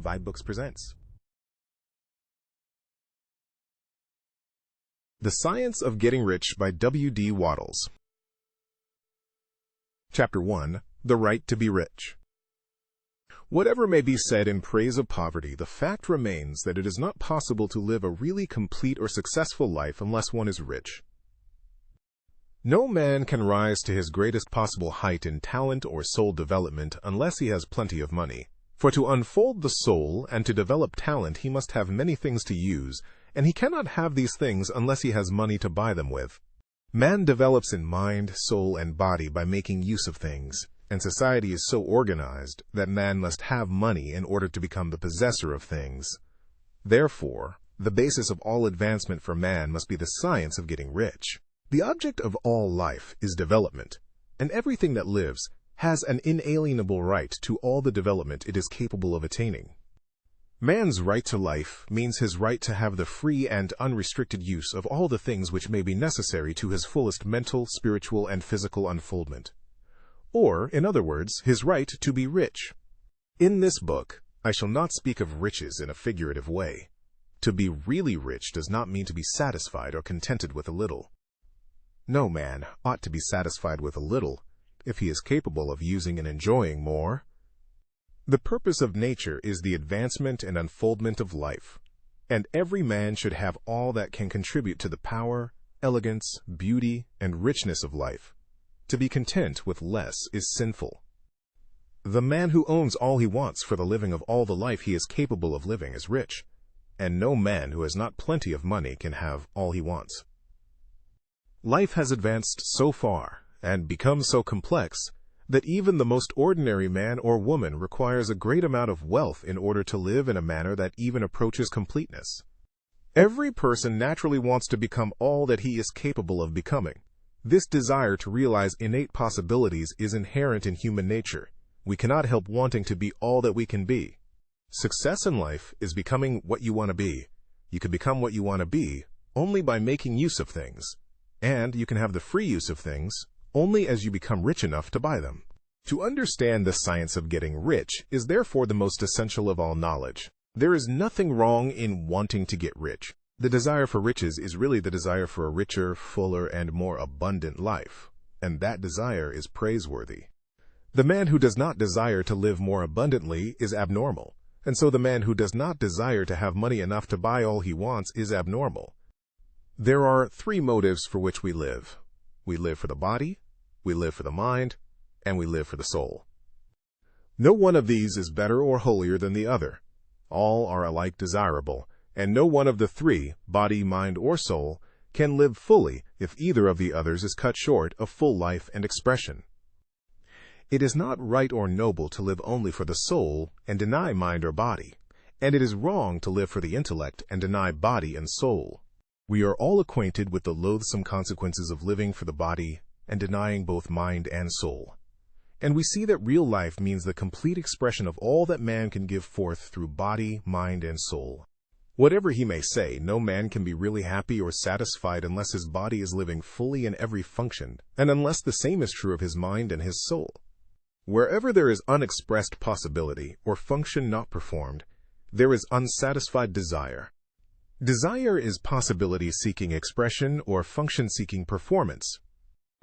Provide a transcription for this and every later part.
vibeBooks presents The Science of Getting Rich by W.D. Wattles. Chapter 1. The Right to be Rich. Whatever may be said in praise of poverty, the fact remains that it is not possible to live a really complete or successful life unless one is rich. No man can rise to his greatest possible height in talent or soul development unless he has plenty of money. For to unfold the soul and to develop talent he must have many things to use, and he cannot have these things unless he has money to buy them with. Man develops in mind, soul, and body by making use of things, and society is so organized that man must have money in order to become the possessor of things. Therefore, the basis of all advancement for man must be the science of getting rich. The object of all life is development, and everything that lives has an inalienable right to all the development it is capable of attaining. Man's right to life means his right to have the free and unrestricted use of all the things which may be necessary to his fullest mental, spiritual, and physical unfoldment. Or, in other words, his right to be rich. In this book, I shall not speak of riches in a figurative way. To be really rich does not mean to be satisfied or contented with a little. No man ought to be satisfied with a little if he is capable of using and enjoying more. The purpose of nature is the advancement and unfoldment of life, and every man should have all that can contribute to the power, elegance, beauty, and richness of life. To be content with less is sinful. The man who owns all he wants for the living of all the life he is capable of living is rich, and no man who has not plenty of money can have all he wants. Life has advanced so far and become so complex that even the most ordinary man or woman requires a great amount of wealth in order to live in a manner that even approaches completeness. Every person naturally wants to become all that he is capable of becoming. This desire to realize innate possibilities is inherent in human nature. We cannot help wanting to be all that we can be. Success in life is becoming what you want to be. You can become what you want to be only by making use of things. And you can have the free use of things only as you become rich enough to buy them. To understand the science of getting rich is therefore the most essential of all knowledge. There is nothing wrong in wanting to get rich. The desire for riches is really the desire for a richer, fuller, and more abundant life, and that desire is praiseworthy. The man who does not desire to live more abundantly is abnormal, and so the man who does not desire to have money enough to buy all he wants is abnormal. There are three motives for which we live. We live for the body, we live for the mind, and we live for the soul. No one of these is better or holier than the other. All are alike desirable, and no one of the three, body, mind, or soul, can live fully if either of the others is cut short of full life and expression. It is not right or noble to live only for the soul and deny mind or body, and it is wrong to live for the intellect and deny body and soul. We are all acquainted with the loathsome consequences of living for the body and denying both mind and soul. And we see that real life means the complete expression of all that man can give forth through body, mind, and soul. Whatever he may say, no man can be really happy or satisfied unless his body is living fully in every function, and unless the same is true of his mind and his soul. Wherever there is unexpressed possibility or function not performed, there is unsatisfied desire. Desire is possibility-seeking expression or function-seeking performance.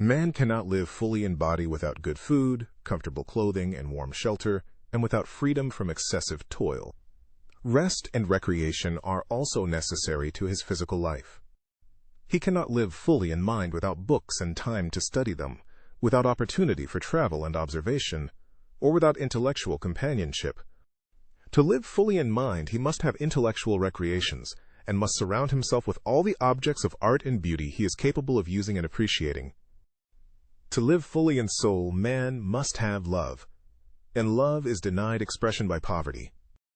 Man cannot live fully in body without good food, comfortable clothing, and warm shelter, and without freedom from excessive toil. Rest and recreation are also necessary to his physical life. He cannot live fully in mind without books and time to study them, without opportunity for travel and observation, or without intellectual companionship. To live fully in mind, he must have intellectual recreations, and must surround himself with all the objects of art and beauty he is capable of using and appreciating. To live fully in soul, man must have love, and love is denied expression by poverty.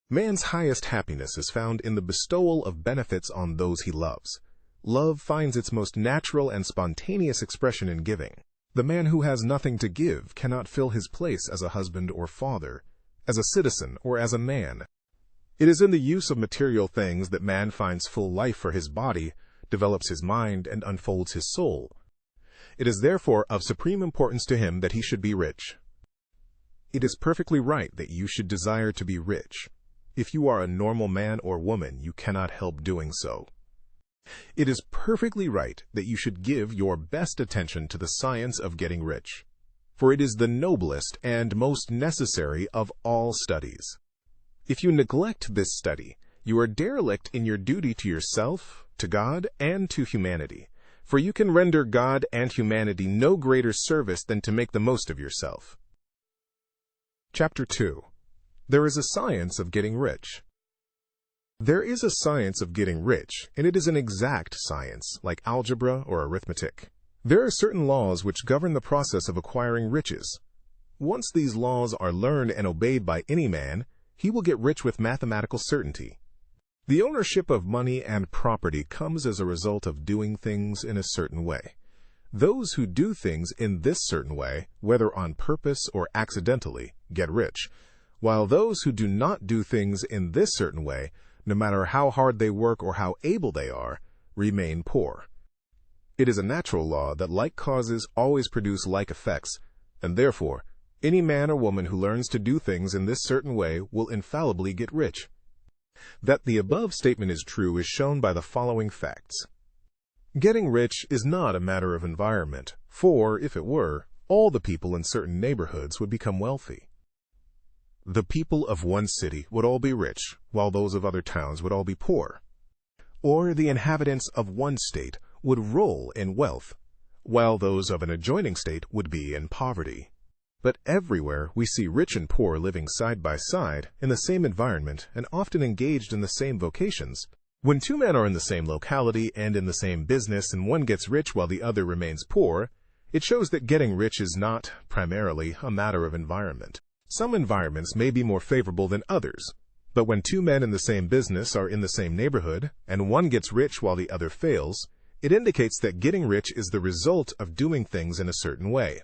Man's highest happiness is found in the bestowal of benefits on those he loves. Love finds its most natural and spontaneous expression in giving. The man who has nothing to give cannot fill his place as a husband or father, as a citizen or as a man. It is in the use of material things that man finds full life for his body, develops his mind, and unfolds his soul. It is therefore of supreme importance to him that he should be rich. It is perfectly right that you should desire to be rich. If you are a normal man or woman, you cannot help doing so. It is perfectly right that you should give your best attention to the science of getting rich, for it is the noblest and most necessary of all studies. If you neglect this study, you are derelict in your duty to yourself, to God, and to humanity, for you can render God and humanity no greater service than to make the most of yourself. Chapter 2. There is a science of getting rich. There is a science of getting rich, and it is an exact science, like algebra or arithmetic. There are certain laws which govern the process of acquiring riches. Once these laws are learned and obeyed by any man, he will get rich with mathematical certainty. The ownership of money and property comes as a result of doing things in a certain way. Those who do things in this certain way, whether on purpose or accidentally, get rich, while those who do not do things in this certain way, no matter how hard they work or how able they are, remain poor. It is a natural law that like causes always produce like effects, and therefore, any man or woman who learns to do things in this certain way will infallibly get rich. That the above statement is true is shown by the following facts. Getting rich is not a matter of environment, for, if it were, all the people in certain neighborhoods would become wealthy. The people of one city would all be rich, while those of other towns would all be poor. Or the inhabitants of one state would roll in wealth, while those of an adjoining state would be in poverty. But everywhere we see rich and poor living side by side in the same environment and often engaged in the same vocations. When two men are in the same locality and in the same business and one gets rich while the other remains poor, it shows that getting rich is not, primarily, a matter of environment. Some environments may be more favorable than others, but when two men in the same business are in the same neighborhood and one gets rich while the other fails, it indicates that getting rich is the result of doing things in a certain way.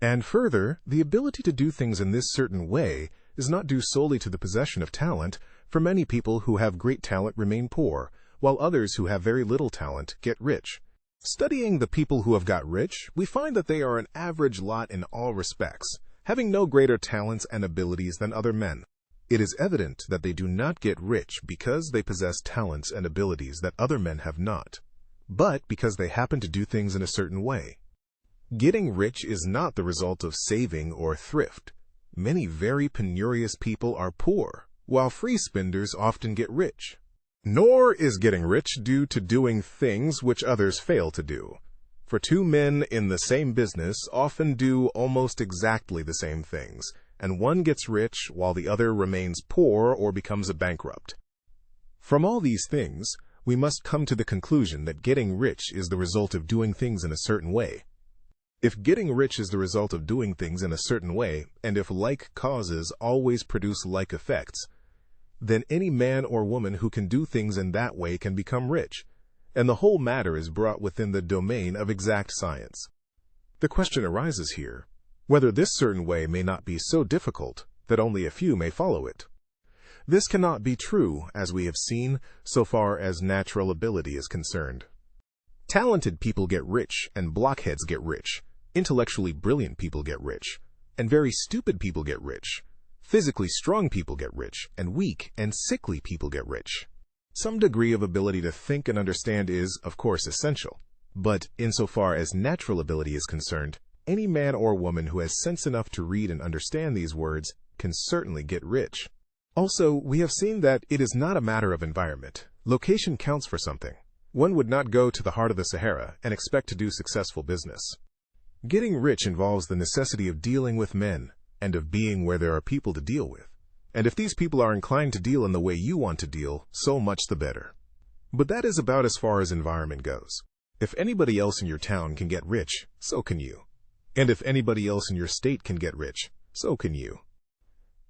And further, the ability to do things in this certain way is not due solely to the possession of talent, for many people who have great talent remain poor, while others who have very little talent get rich. Studying the people who have got rich, we find that they are an average lot in all respects, having no greater talents and abilities than other men. It is evident that they do not get rich because they possess talents and abilities that other men have not, but because they happen to do things in a certain way. Getting rich is not the result of saving or thrift. Many very penurious people are poor, while free spenders often get rich. Nor is getting rich due to doing things which others fail to do. For two men in the same business often do almost exactly the same things, and one gets rich while the other remains poor or becomes a bankrupt. From all these things, we must come to the conclusion that getting rich is the result of doing things in a certain way. If getting rich is the result of doing things in a certain way, and if like causes always produce like effects, then any man or woman who can do things in that way can become rich, and the whole matter is brought within the domain of exact science. The question arises here, whether this certain way may not be so difficult that only a few may follow it. This cannot be true, as we have seen, so far as natural ability is concerned. Talented people get rich, and blockheads get rich. Intellectually brilliant people get rich, and very stupid people get rich. Physically strong people get rich, and weak and sickly people get rich. Some degree of ability to think and understand is, of course, essential. But insofar as natural ability is concerned, any man or woman who has sense enough to read and understand these words can certainly get rich. Also, we have seen that it is not a matter of environment. Location counts for something. One would not go to the heart of the Sahara and expect to do successful business. Getting rich involves the necessity of dealing with men and of being where there are people to deal with. And if these people are inclined to deal in the way you want to deal, so much the better. But that is about as far as environment goes. If anybody else in your town can get rich, so can you. And if anybody else in your state can get rich, so can you.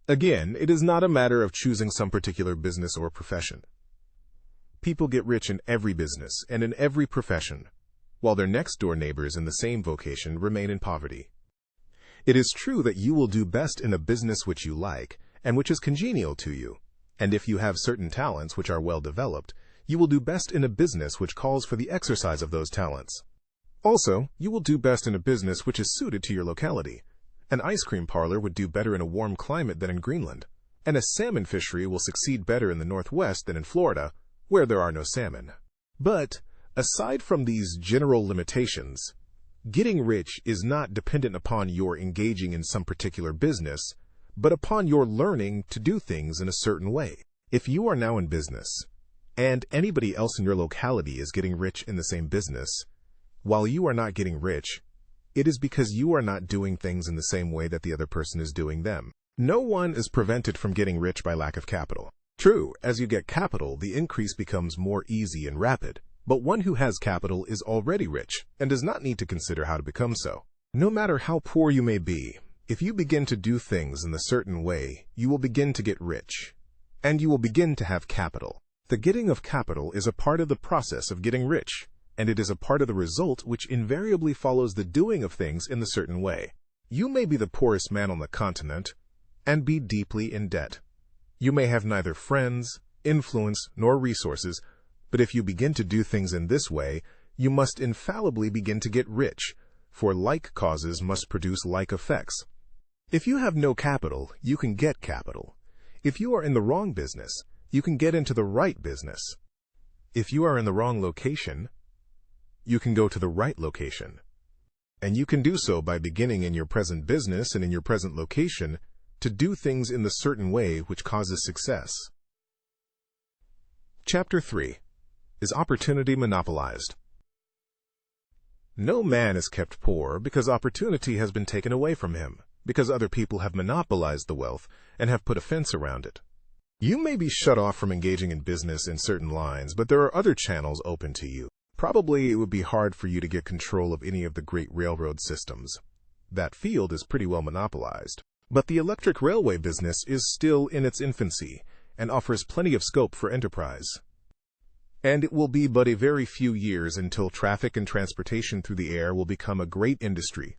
Again, it is not a matter of choosing some particular business or profession. People get rich in every business and in every profession, while their next-door neighbors in the same vocation remain in poverty. It is true that you will do best in a business which you like and which is congenial to you, and if you have certain talents which are well developed, you will do best in a business which calls for the exercise of those talents. Also, you will do best in a business which is suited to your locality. An ice cream parlor would do better in a warm climate than in Greenland, and a salmon fishery will succeed better in the Northwest than in Florida, where there are no salmon. But, aside from these general limitations, getting rich is not dependent upon your engaging in some particular business, but upon your learning to do things in a certain way. If you are now in business, and anybody else in your locality is getting rich in the same business, while you are not getting rich, it is because you are not doing things in the same way that the other person is doing them. No one is prevented from getting rich by lack of capital. True, as you get capital, the increase becomes more easy and rapid, but one who has capital is already rich and does not need to consider how to become so. No matter how poor you may be, if you begin to do things in a certain way, you will begin to get rich, and you will begin to have capital. The getting of capital is a part of the process of getting rich, and it is a part of the result which invariably follows the doing of things in a certain way. You may be the poorest man on the continent, and be deeply in debt. You may have neither friends, influence, nor resources, but if you begin to do things in this way, you must infallibly begin to get rich, for like causes must produce like effects. If you have no capital, you can get capital. If you are in the wrong business, you can get into the right business. If you are in the wrong location, you can go to the right location. And you can do so by beginning in your present business and in your present location to do things in the certain way which causes success. Chapter 3. Is opportunity monopolized? No man is kept poor because opportunity has been taken away from him, because other people have monopolized the wealth and have put a fence around it. You may be shut off from engaging in business in certain lines, but there are other channels open to you. Probably it would be hard for you to get control of any of the great railroad systems. That field is pretty well monopolized. But the electric railway business is still in its infancy and offers plenty of scope for enterprise. And it will be but a very few years until traffic and transportation through the air will become a great industry,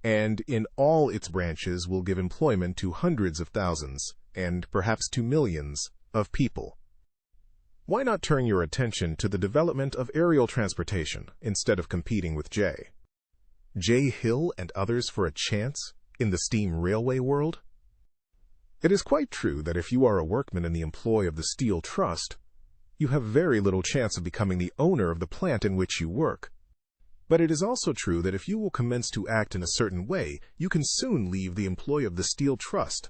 and in all its branches will give employment to hundreds of thousands, and perhaps to millions, of people. Why not turn your attention to the development of aerial transportation instead of competing with J. Hill and others for a chance in the steam railway world? It is quite true that if you are a workman in the employ of the Steel Trust, you have very little chance of becoming the owner of the plant in which you work. But it is also true that if you will commence to act in a certain way, you can soon leave the employ of the Steel Trust.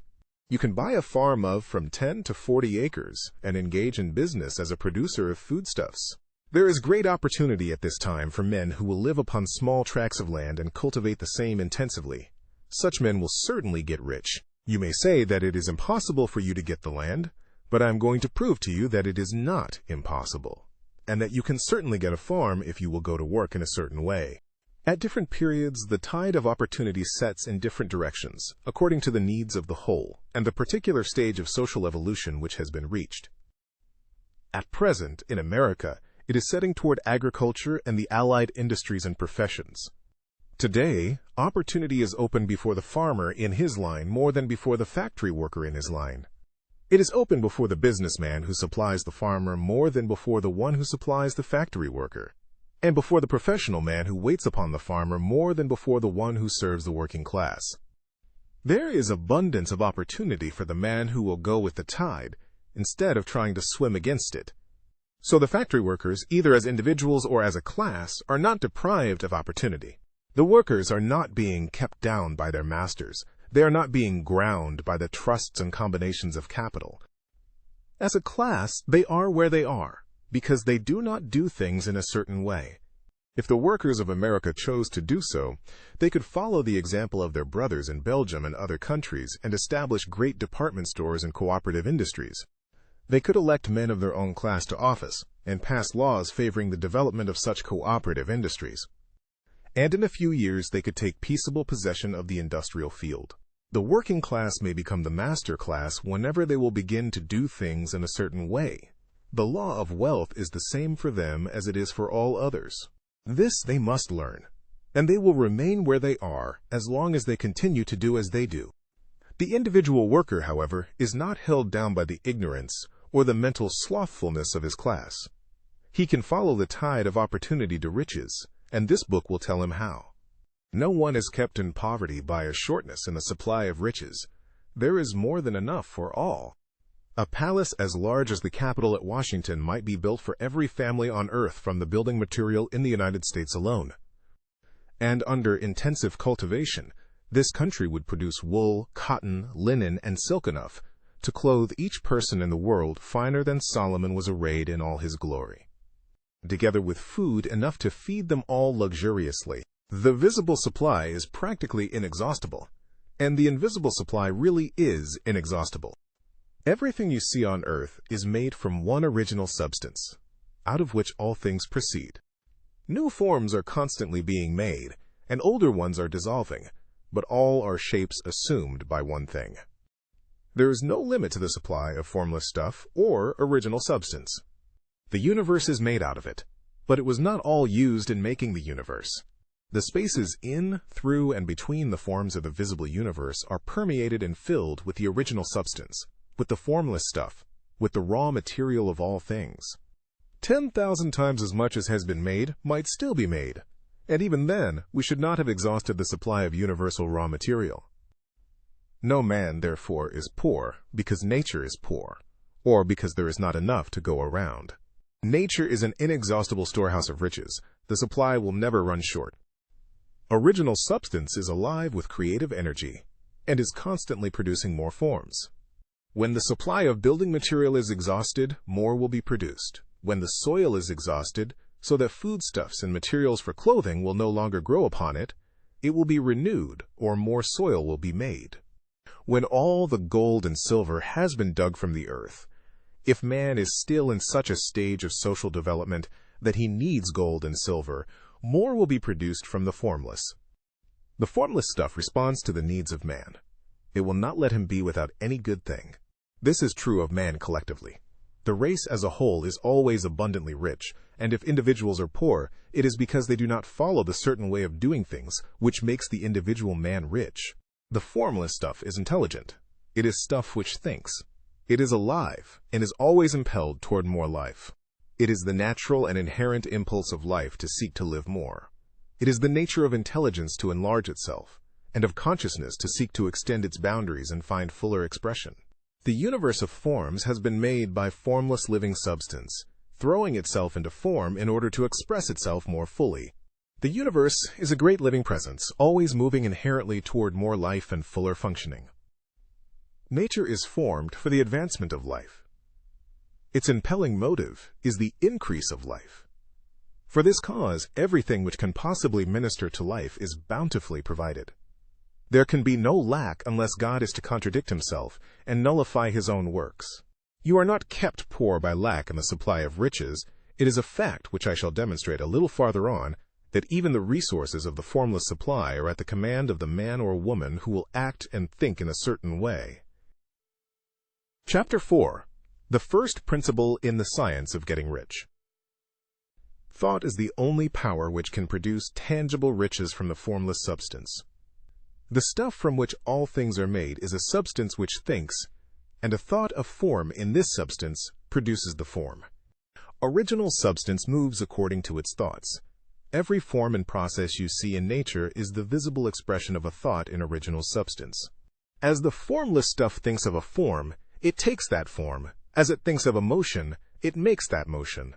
You can buy a farm of from 10 to 40 acres and engage in business as a producer of foodstuffs. There is great opportunity at this time for men who will live upon small tracts of land and cultivate the same intensively. Such men will certainly get rich. You may say that it is impossible for you to get the land, but I am going to prove to you that it is not impossible, and that you can certainly get a farm if you will go to work in a certain way. At different periods, the tide of opportunity sets in different directions, according to the needs of the whole, and the particular stage of social evolution which has been reached. At present, in America, it is setting toward agriculture and the allied industries and professions. Today, opportunity is open before the farmer in his line more than before the factory worker in his line. It is open before the businessman who supplies the farmer more than before the one who supplies the factory worker, and before the professional man who waits upon the farmer more than before the one who serves the working class. There is abundance of opportunity for the man who will go with the tide, instead of trying to swim against it. So the factory workers, either as individuals or as a class, are not deprived of opportunity. The workers are not being kept down by their masters. They are not being ground by the trusts and combinations of capital. As a class, they are where they are, because they do not do things in a certain way. If the workers of America chose to do so, they could follow the example of their brothers in Belgium and other countries and establish great department stores and cooperative industries. They could elect men of their own class to office and pass laws favoring the development of such cooperative industries. And in a few years they could take peaceable possession of the industrial field. The working class may become the master class whenever they will begin to do things in a certain way. The law of wealth is the same for them as it is for all others. This they must learn, and they will remain where they are as long as they continue to do as they do. The individual worker, however, is not held down by the ignorance or the mental slothfulness of his class. He can follow the tide of opportunity to riches, and this book will tell him how. No one is kept in poverty by a shortness in the supply of riches. There is more than enough for all. A palace as large as the Capitol at Washington might be built for every family on Earth from the building material in the United States alone. And under intensive cultivation, this country would produce wool, cotton, linen, and silk enough to clothe each person in the world finer than Solomon was arrayed in all his glory, together with food enough to feed them all luxuriously. The visible supply is practically inexhaustible, and the invisible supply really is inexhaustible. Everything you see on Earth is made from one original substance, out of which all things proceed. New forms are constantly being made, and older ones are dissolving, but all are shapes assumed by one thing. There is no limit to the supply of formless stuff or original substance. The universe is made out of it, but it was not all used in making the universe. The spaces in, through, and between the forms of the visible universe are permeated and filled with the original substance, with the formless stuff, with the raw material of all things. 10,000 times as much as has been made might still be made, and even then we should not have exhausted the supply of universal raw material. No man, therefore, is poor because nature is poor, or because there is not enough to go around. Nature is an inexhaustible storehouse of riches. The supply will never run short. Original substance is alive with creative energy and is constantly producing more forms. When the supply of building material is exhausted, more will be produced. When the soil is exhausted, so that foodstuffs and materials for clothing will no longer grow upon it, it will be renewed, or more soil will be made. When all the gold and silver has been dug from the earth, if man is still in such a stage of social development that he needs gold and silver, more will be produced from the formless. The formless stuff responds to the needs of man. It will not let him be without any good thing. This is true of man collectively. The race as a whole is always abundantly rich, and if individuals are poor, it is because they do not follow the certain way of doing things which makes the individual man rich. The formless stuff is intelligent. It is stuff which thinks. It is alive and is always impelled toward more life. It is the natural and inherent impulse of life to seek to live more. It is the nature of intelligence to enlarge itself, and of consciousness to seek to extend its boundaries and find fuller expression. The universe of forms has been made by formless living substance, throwing itself into form in order to express itself more fully. The universe is a great living presence, always moving inherently toward more life and fuller functioning. Nature is formed for the advancement of life. Its impelling motive is the increase of life. For this cause, everything which can possibly minister to life is bountifully provided. There can be no lack unless God is to contradict himself and nullify his own works. You are not kept poor by lack in the supply of riches. It is a fact, which I shall demonstrate a little farther on, that even the resources of the formless supply are at the command of the man or woman who will act and think in a certain way. Chapter 4. The first principle in the science of getting rich. Thought is the only power which can produce tangible riches from the formless substance. The stuff from which all things are made is a substance which thinks, and a thought of form in this substance produces the form. Original substance moves according to its thoughts. Every form and process you see in nature is the visible expression of a thought in original substance. As the formless stuff thinks of a form, it takes that form. As it thinks of a motion, it makes that motion.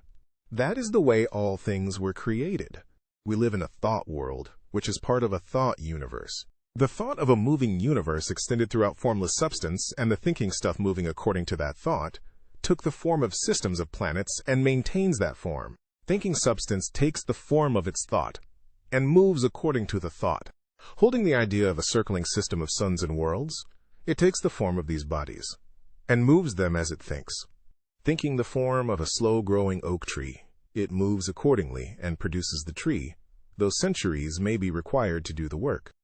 That is the way all things were created. We live in a thought world, which is part of a thought universe. The thought of a moving universe extended throughout formless substance, and the thinking stuff moving according to that thought, took the form of systems of planets and maintains that form. Thinking substance takes the form of its thought and moves according to the thought. Holding the idea of a circling system of suns and worlds, it takes the form of these bodies and moves them as it thinks. Thinking the form of a slow-growing oak tree, it moves accordingly and produces the tree, though centuries may be required to do the work.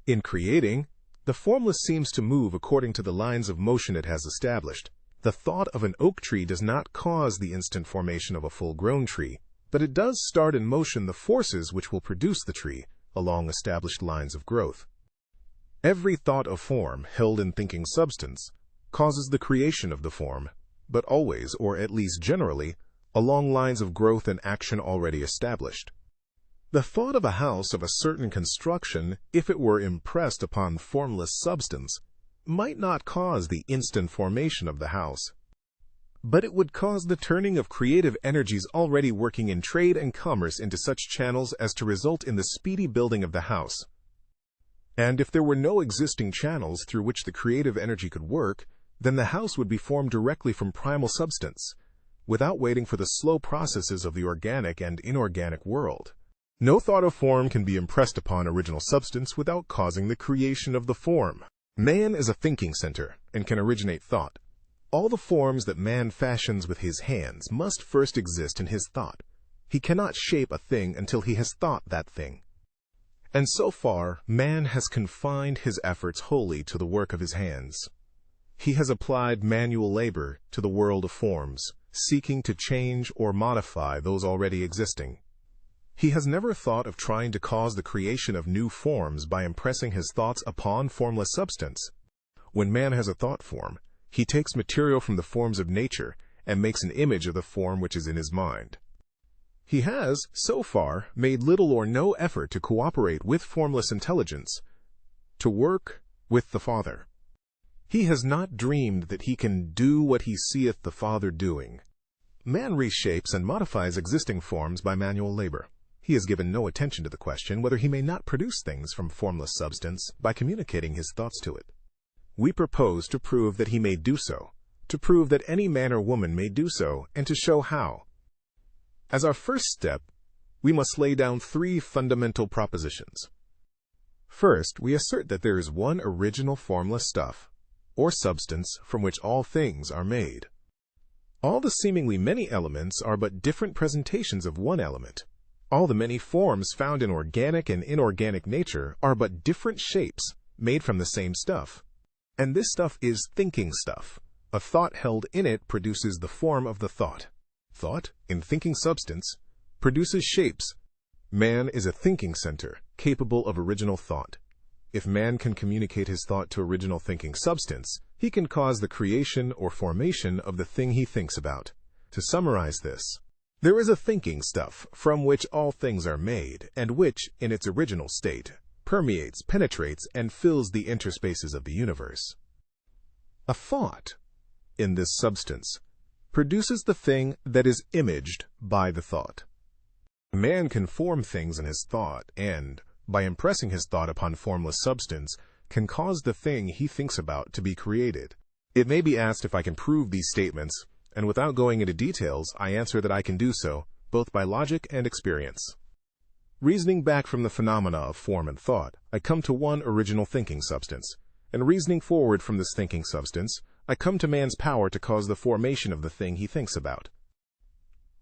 In creating, the formless seems to move according to the lines of motion it has established. The thought of an oak tree does not cause the instant formation of a full-grown tree, but it does start in motion the forces which will produce the tree along established lines of growth. Every thought of form held in thinking substance causes the creation of the form, but always, or at least generally, along lines of growth and action already established. The thought of a house of a certain construction, if it were impressed upon formless substance, might not cause the instant formation of the house, but it would cause the turning of creative energies already working in trade and commerce into such channels as to result in the speedy building of the house. And if there were no existing channels through which the creative energy could work, then the house would be formed directly from primal substance, without waiting for the slow processes of the organic and inorganic world. No thought of form can be impressed upon original substance without causing the creation of the form. Man is a thinking center and can originate thought. All the forms that man fashions with his hands must first exist in his thought. He cannot shape a thing until he has thought that thing. And so far, man has confined his efforts wholly to the work of his hands. He has applied manual labor to the world of forms, seeking to change or modify those already existing. He has never thought of trying to cause the creation of new forms by impressing his thoughts upon formless substance. When man has a thought form, he takes material from the forms of nature and makes an image of the form which is in his mind. He has, so far, made little or no effort to cooperate with formless intelligence, to work with the Father. He has not dreamed that he can do what he seeth the Father doing. Man reshapes and modifies existing forms by manual labor. He has given no attention to the question whether he may not produce things from formless substance by communicating his thoughts to it. We propose to prove that he may do so, to prove that any man or woman may do so, and to show how. As our first step, we must lay down 3 fundamental propositions. First, we assert that there is one original formless stuff, or substance, from which all things are made. All the seemingly many elements are but different presentations of one element. All the many forms found in organic and inorganic nature are but different shapes made from the same stuff. And this stuff is thinking stuff. A thought held in it produces the form of the thought. Thought, in thinking substance, produces shapes. Man is a thinking center, capable of original thought. If man can communicate his thought to original thinking substance, he can cause the creation or formation of the thing he thinks about. To summarize this, there is a thinking stuff from which all things are made, and which, in its original state, permeates, penetrates, and fills the interspaces of the universe. A thought, in this substance, produces the thing that is imaged by the thought. Man can form things in his thought and, by impressing his thought upon formless substance, can cause the thing he thinks about to be created. It may be asked if I can prove these statements, and without going into details, I answer that I can do so, both by logic and experience. Reasoning back from the phenomena of form and thought, I come to one original thinking substance, and reasoning forward from this thinking substance, I come to man's power to cause the formation of the thing he thinks about.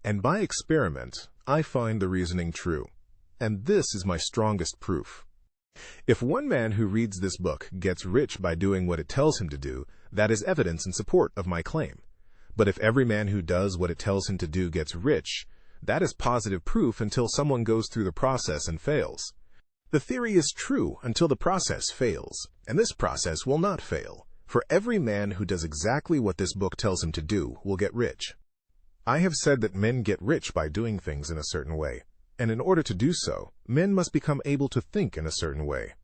And by experiment, I find the reasoning true, and this is my strongest proof. If one man who reads this book gets rich by doing what it tells him to do, that is evidence in support of my claim. But if every man who does what it tells him to do gets rich, that is positive proof until someone goes through the process and fails. The theory is true until the process fails, and this process will not fail, for every man who does exactly what this book tells him to do will get rich. I have said that men get rich by doing things in a certain way, and in order to do so, men must become able to think in a certain way.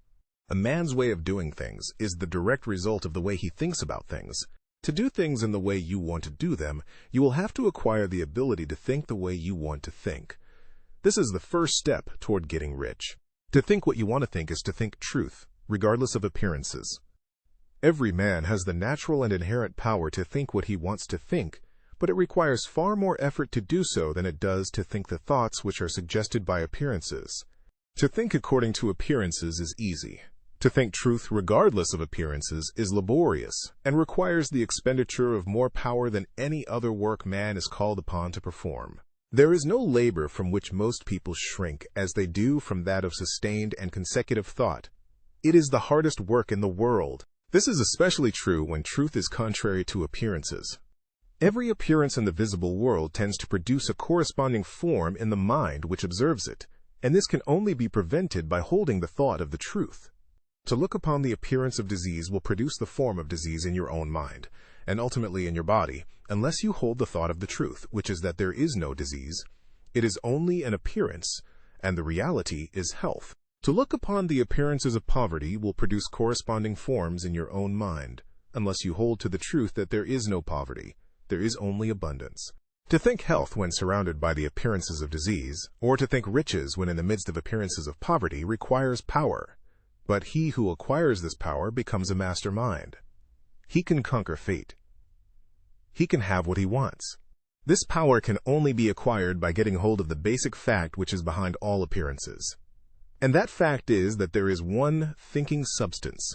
A man's way of doing things is the direct result of the way he thinks about things. To do things in the way you want to do them, you will have to acquire the ability to think the way you want to think. This is the first step toward getting rich. To think what you want to think is to think truth, regardless of appearances. Every man has the natural and inherent power to think what he wants to think, but it requires far more effort to do so than it does to think the thoughts which are suggested by appearances. To think according to appearances is easy. To think truth regardless of appearances is laborious and requires the expenditure of more power than any other work man is called upon to perform. There is no labor from which most people shrink as they do from that of sustained and consecutive thought. It is the hardest work in the world. This is especially true when truth is contrary to appearances. Every appearance in the visible world tends to produce a corresponding form in the mind which observes it, and this can only be prevented by holding the thought of the truth. To look upon the appearance of disease will produce the form of disease in your own mind, and ultimately in your body, unless you hold the thought of the truth, which is that there is no disease. It is only an appearance, and the reality is health. To look upon the appearances of poverty will produce corresponding forms in your own mind, unless you hold to the truth that there is no poverty, there is only abundance. To think health when surrounded by the appearances of disease, or to think riches when in the midst of appearances of poverty, requires power. But he who acquires this power becomes a mastermind. He can conquer fate. He can have what he wants. This power can only be acquired by getting hold of the basic fact which is behind all appearances. And that fact is that there is one thinking substance,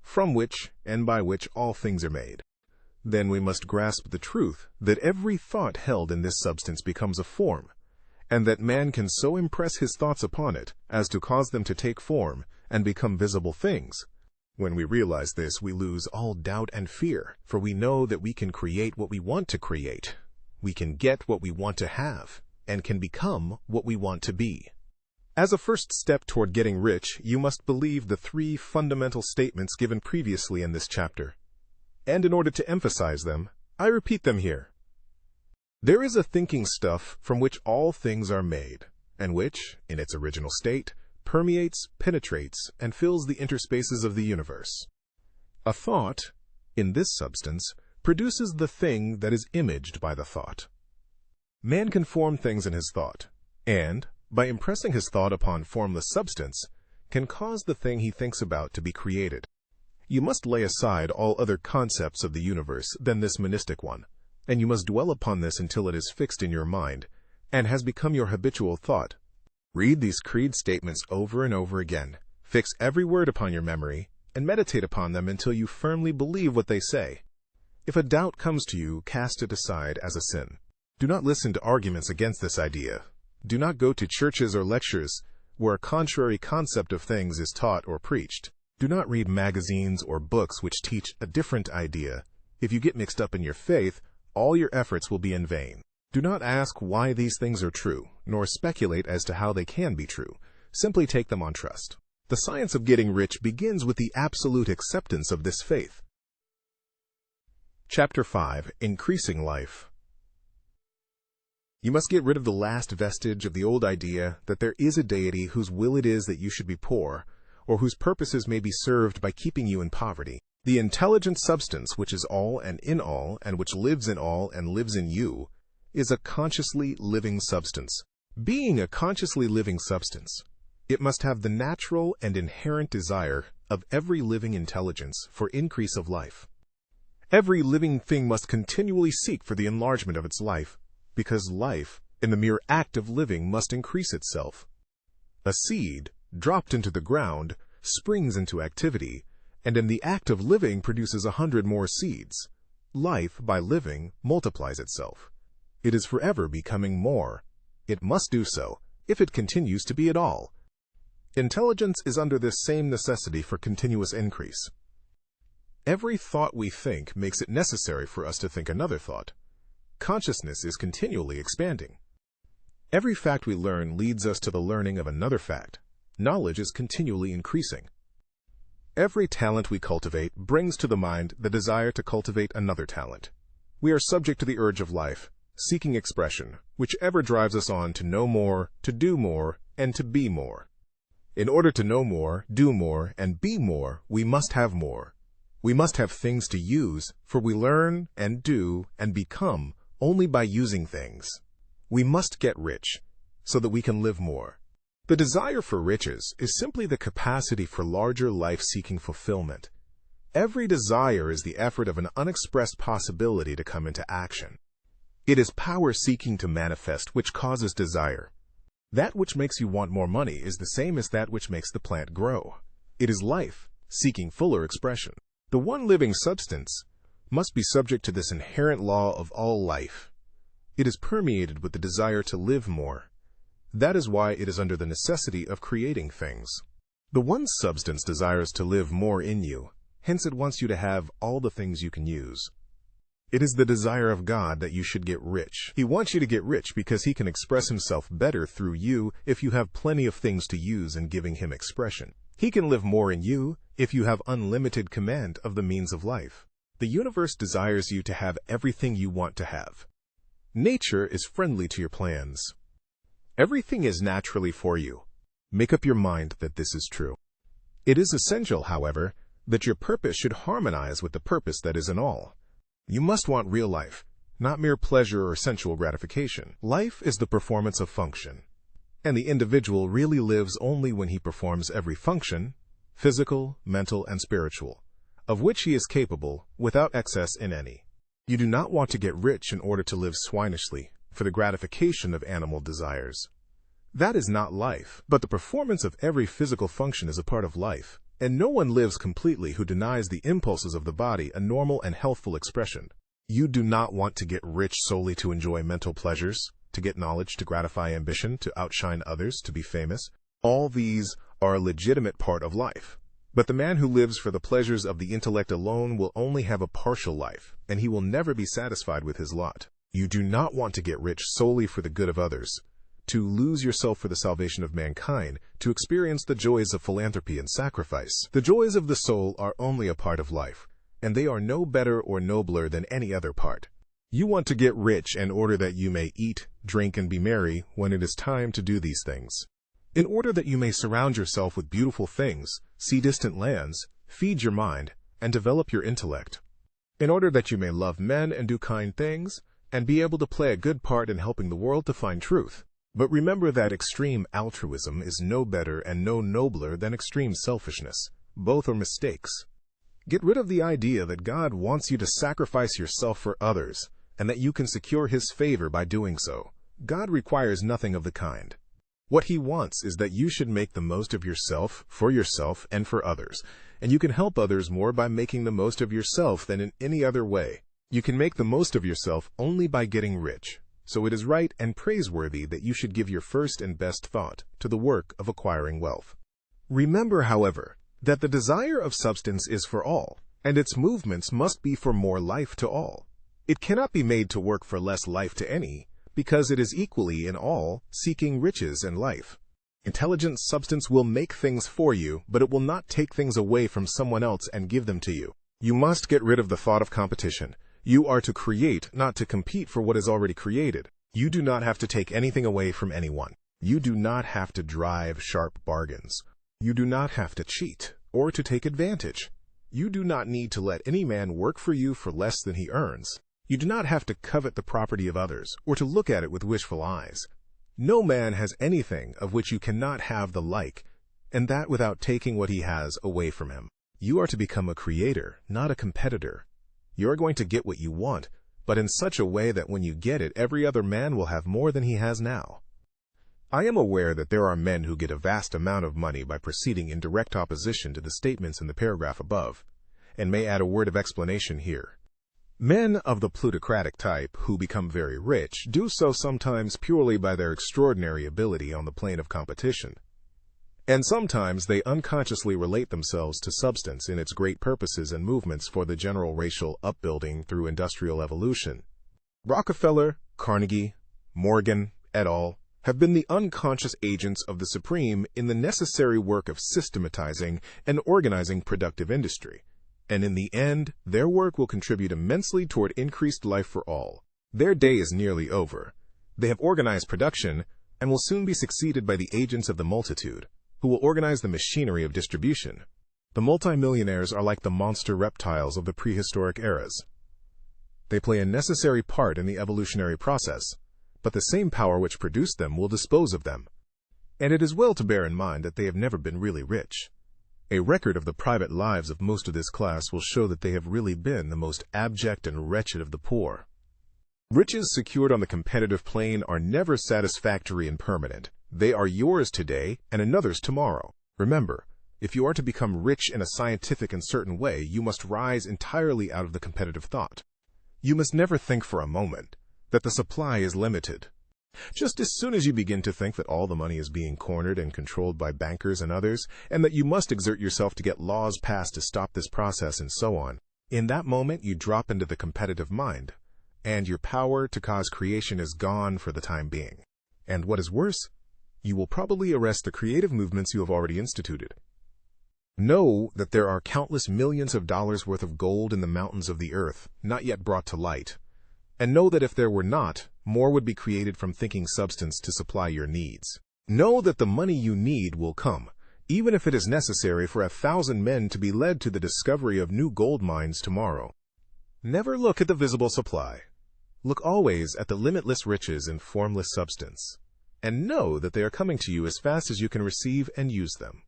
from which and by which all things are made. Then we must grasp the truth that every thought held in this substance becomes a form, and that man can so impress his thoughts upon it as to cause them to take form and become visible things. When we realize this, we lose all doubt and fear, for we know that we can create what we want to create. We can get what we want to have, and can become what we want to be. As a first step toward getting rich, you must believe the 3 fundamental statements given previously in this chapter. And in order to emphasize them, I repeat them here. There is a thinking stuff from which all things are made, and which, in its original state, permeates, penetrates, and fills the interspaces of the universe. A thought, in this substance, produces the thing that is imaged by the thought. Man can form things in his thought, and, by impressing his thought upon formless substance, can cause the thing he thinks about to be created. You must lay aside all other concepts of the universe than this monistic one, and you must dwell upon this until it is fixed in your mind, and has become your habitual thought. Read these creed statements over and over again, fix every word upon your memory, and meditate upon them until you firmly believe what they say. If a doubt comes to you, cast it aside as a sin. Do not listen to arguments against this idea. Do not go to churches or lectures where a contrary concept of things is taught or preached. Do not read magazines or books which teach a different idea. If you get mixed up in your faith, all your efforts will be in vain. Do not ask why these things are true, nor speculate as to how they can be true. Simply take them on trust. The science of getting rich begins with the absolute acceptance of this faith. Chapter 5. Increasing Life. You must get rid of the last vestige of the old idea that there is a deity whose will it is that you should be poor, or whose purposes may be served by keeping you in poverty. The intelligent substance which is all, and which lives in all and lives in you, is a consciously living substance. Being a consciously living substance, it must have the natural and inherent desire of every living intelligence for increase of life. Every living thing must continually seek for the enlargement of its life, because life, in the mere act of living, must increase itself. A seed, dropped into the ground, springs into activity, and in the act of living produces 100 more seeds. Life, by living, multiplies itself. It is forever becoming more. It must do so, if it continues to be at all. Intelligence is under this same necessity for continuous increase. Every thought we think makes it necessary for us to think another thought. Consciousness is continually expanding. Every fact we learn leads us to the learning of another fact. Knowledge is continually increasing. Every talent we cultivate brings to the mind the desire to cultivate another talent. We are subject to the urge of life, seeking expression, which ever drives us on to know more, to do more, and to be more. In order to know more, do more, and be more, we must have more. We must have things to use, for we learn and do and become only by using things. We must get rich, so that we can live more. The desire for riches is simply the capacity for larger life-seeking fulfillment. Every desire is the effort of an unexpressed possibility to come into action. It is power seeking to manifest which causes desire. That which makes you want more money is the same as that which makes the plant grow. It is life, seeking fuller expression. The one living substance must be subject to this inherent law of all life. It is permeated with the desire to live more. That is why it is under the necessity of creating things. The one substance desires to live more in you, hence it wants you to have all the things you can use. It is the desire of God that you should get rich. He wants you to get rich because he can express himself better through you if you have plenty of things to use in giving him expression. He can live more in you if you have unlimited command of the means of life. The universe desires you to have everything you want to have. Nature is friendly to your plans. Everything is naturally for you. Make up your mind that this is true. It is essential, however, that your purpose should harmonize with the purpose that is in all. You must want real life, not mere pleasure or sensual gratification. Life is the performance of function, and the individual really lives only when he performs every function, physical, mental, and spiritual, of which he is capable, without excess in any. You do not want to get rich in order to live swinishly for the gratification of animal desires. That is not life, but the performance of every physical function is a part of life, and no one lives completely who denies the impulses of the body a normal and healthful expression. You do not want to get rich solely to enjoy mental pleasures, to get knowledge, to gratify ambition, to outshine others, to be famous. All these are a legitimate part of life. But the man who lives for the pleasures of the intellect alone will only have a partial life, and he will never be satisfied with his lot. You do not want to get rich solely for the good of others, to lose yourself for the salvation of mankind, to experience the joys of philanthropy and sacrifice. The joys of the soul are only a part of life, and they are no better or nobler than any other part. You want to get rich in order that you may eat, drink, and be merry when it is time to do these things. In order that you may surround yourself with beautiful things, see distant lands, feed your mind, and develop your intellect. In order that you may love men and do kind things, and be able to play a good part in helping the world to find truth. But remember that extreme altruism is no better and no nobler than extreme selfishness. Both are mistakes. Get rid of the idea that God wants you to sacrifice yourself for others, and that you can secure His favor by doing so. God requires nothing of the kind. What He wants is that you should make the most of yourself, and for others, and you can help others more by making the most of yourself than in any other way. You can make the most of yourself only by getting rich. So it is right and praiseworthy that you should give your first and best thought to the work of acquiring wealth. Remember, however, that the desire of substance is for all, and its movements must be for more life to all. It cannot be made to work for less life to any, because it is equally in all, seeking riches and life. Intelligent substance will make things for you, but it will not take things away from someone else and give them to you. You must get rid of the thought of competition. You are to create, not to compete for what is already created. You do not have to take anything away from anyone. You do not have to drive sharp bargains. You do not have to cheat or to take advantage. You do not need to let any man work for you for less than he earns. You do not have to covet the property of others or to look at it with wishful eyes. No man has anything of which you cannot have the like, and that without taking what he has away from him. You are to become a creator, not a competitor. You are going to get what you want, but in such a way that when you get it, every other man will have more than he has now. I am aware that there are men who get a vast amount of money by proceeding in direct opposition to the statements in the paragraph above, and may add a word of explanation here. Men of the plutocratic type who become very rich do so sometimes purely by their extraordinary ability on the plane of competition, and sometimes they unconsciously relate themselves to substance in its great purposes and movements for the general racial upbuilding through industrial evolution. Rockefeller, Carnegie, Morgan, et al. Have been the unconscious agents of the supreme in the necessary work of systematizing and organizing productive industry, and in the end, their work will contribute immensely toward increased life for all. Their day is nearly over. They have organized production and will soon be succeeded by the agents of the multitude, who will organize the machinery of distribution. The multimillionaires are like the monster reptiles of the prehistoric eras. They play a necessary part in the evolutionary process, but the same power which produced them will dispose of them. And it is well to bear in mind that they have never been really rich. A record of the private lives of most of this class will show that they have really been the most abject and wretched of the poor. Riches secured on the competitive plane are never satisfactory and permanent. They are yours today and another's tomorrow. Remember, if you are to become rich in a scientific and certain way, you must rise entirely out of the competitive thought. You must never think for a moment that the supply is limited. Just as soon as you begin to think that all the money is being cornered and controlled by bankers and others, and that you must exert yourself to get laws passed to stop this process and so on, in that moment you drop into the competitive mind, and your power to cause creation is gone for the time being. And what is worse, you will probably arrest the creative movements you have already instituted. Know that there are countless millions of dollars worth of gold in the mountains of the earth, not yet brought to light. And know that if there were not, more would be created from thinking substance to supply your needs. Know that the money you need will come, even if it is necessary for 1,000 men to be led to the discovery of new gold mines tomorrow. Never look at the visible supply. Look always at the limitless riches in formless substance, and know that they are coming to you as fast as you can receive and use them.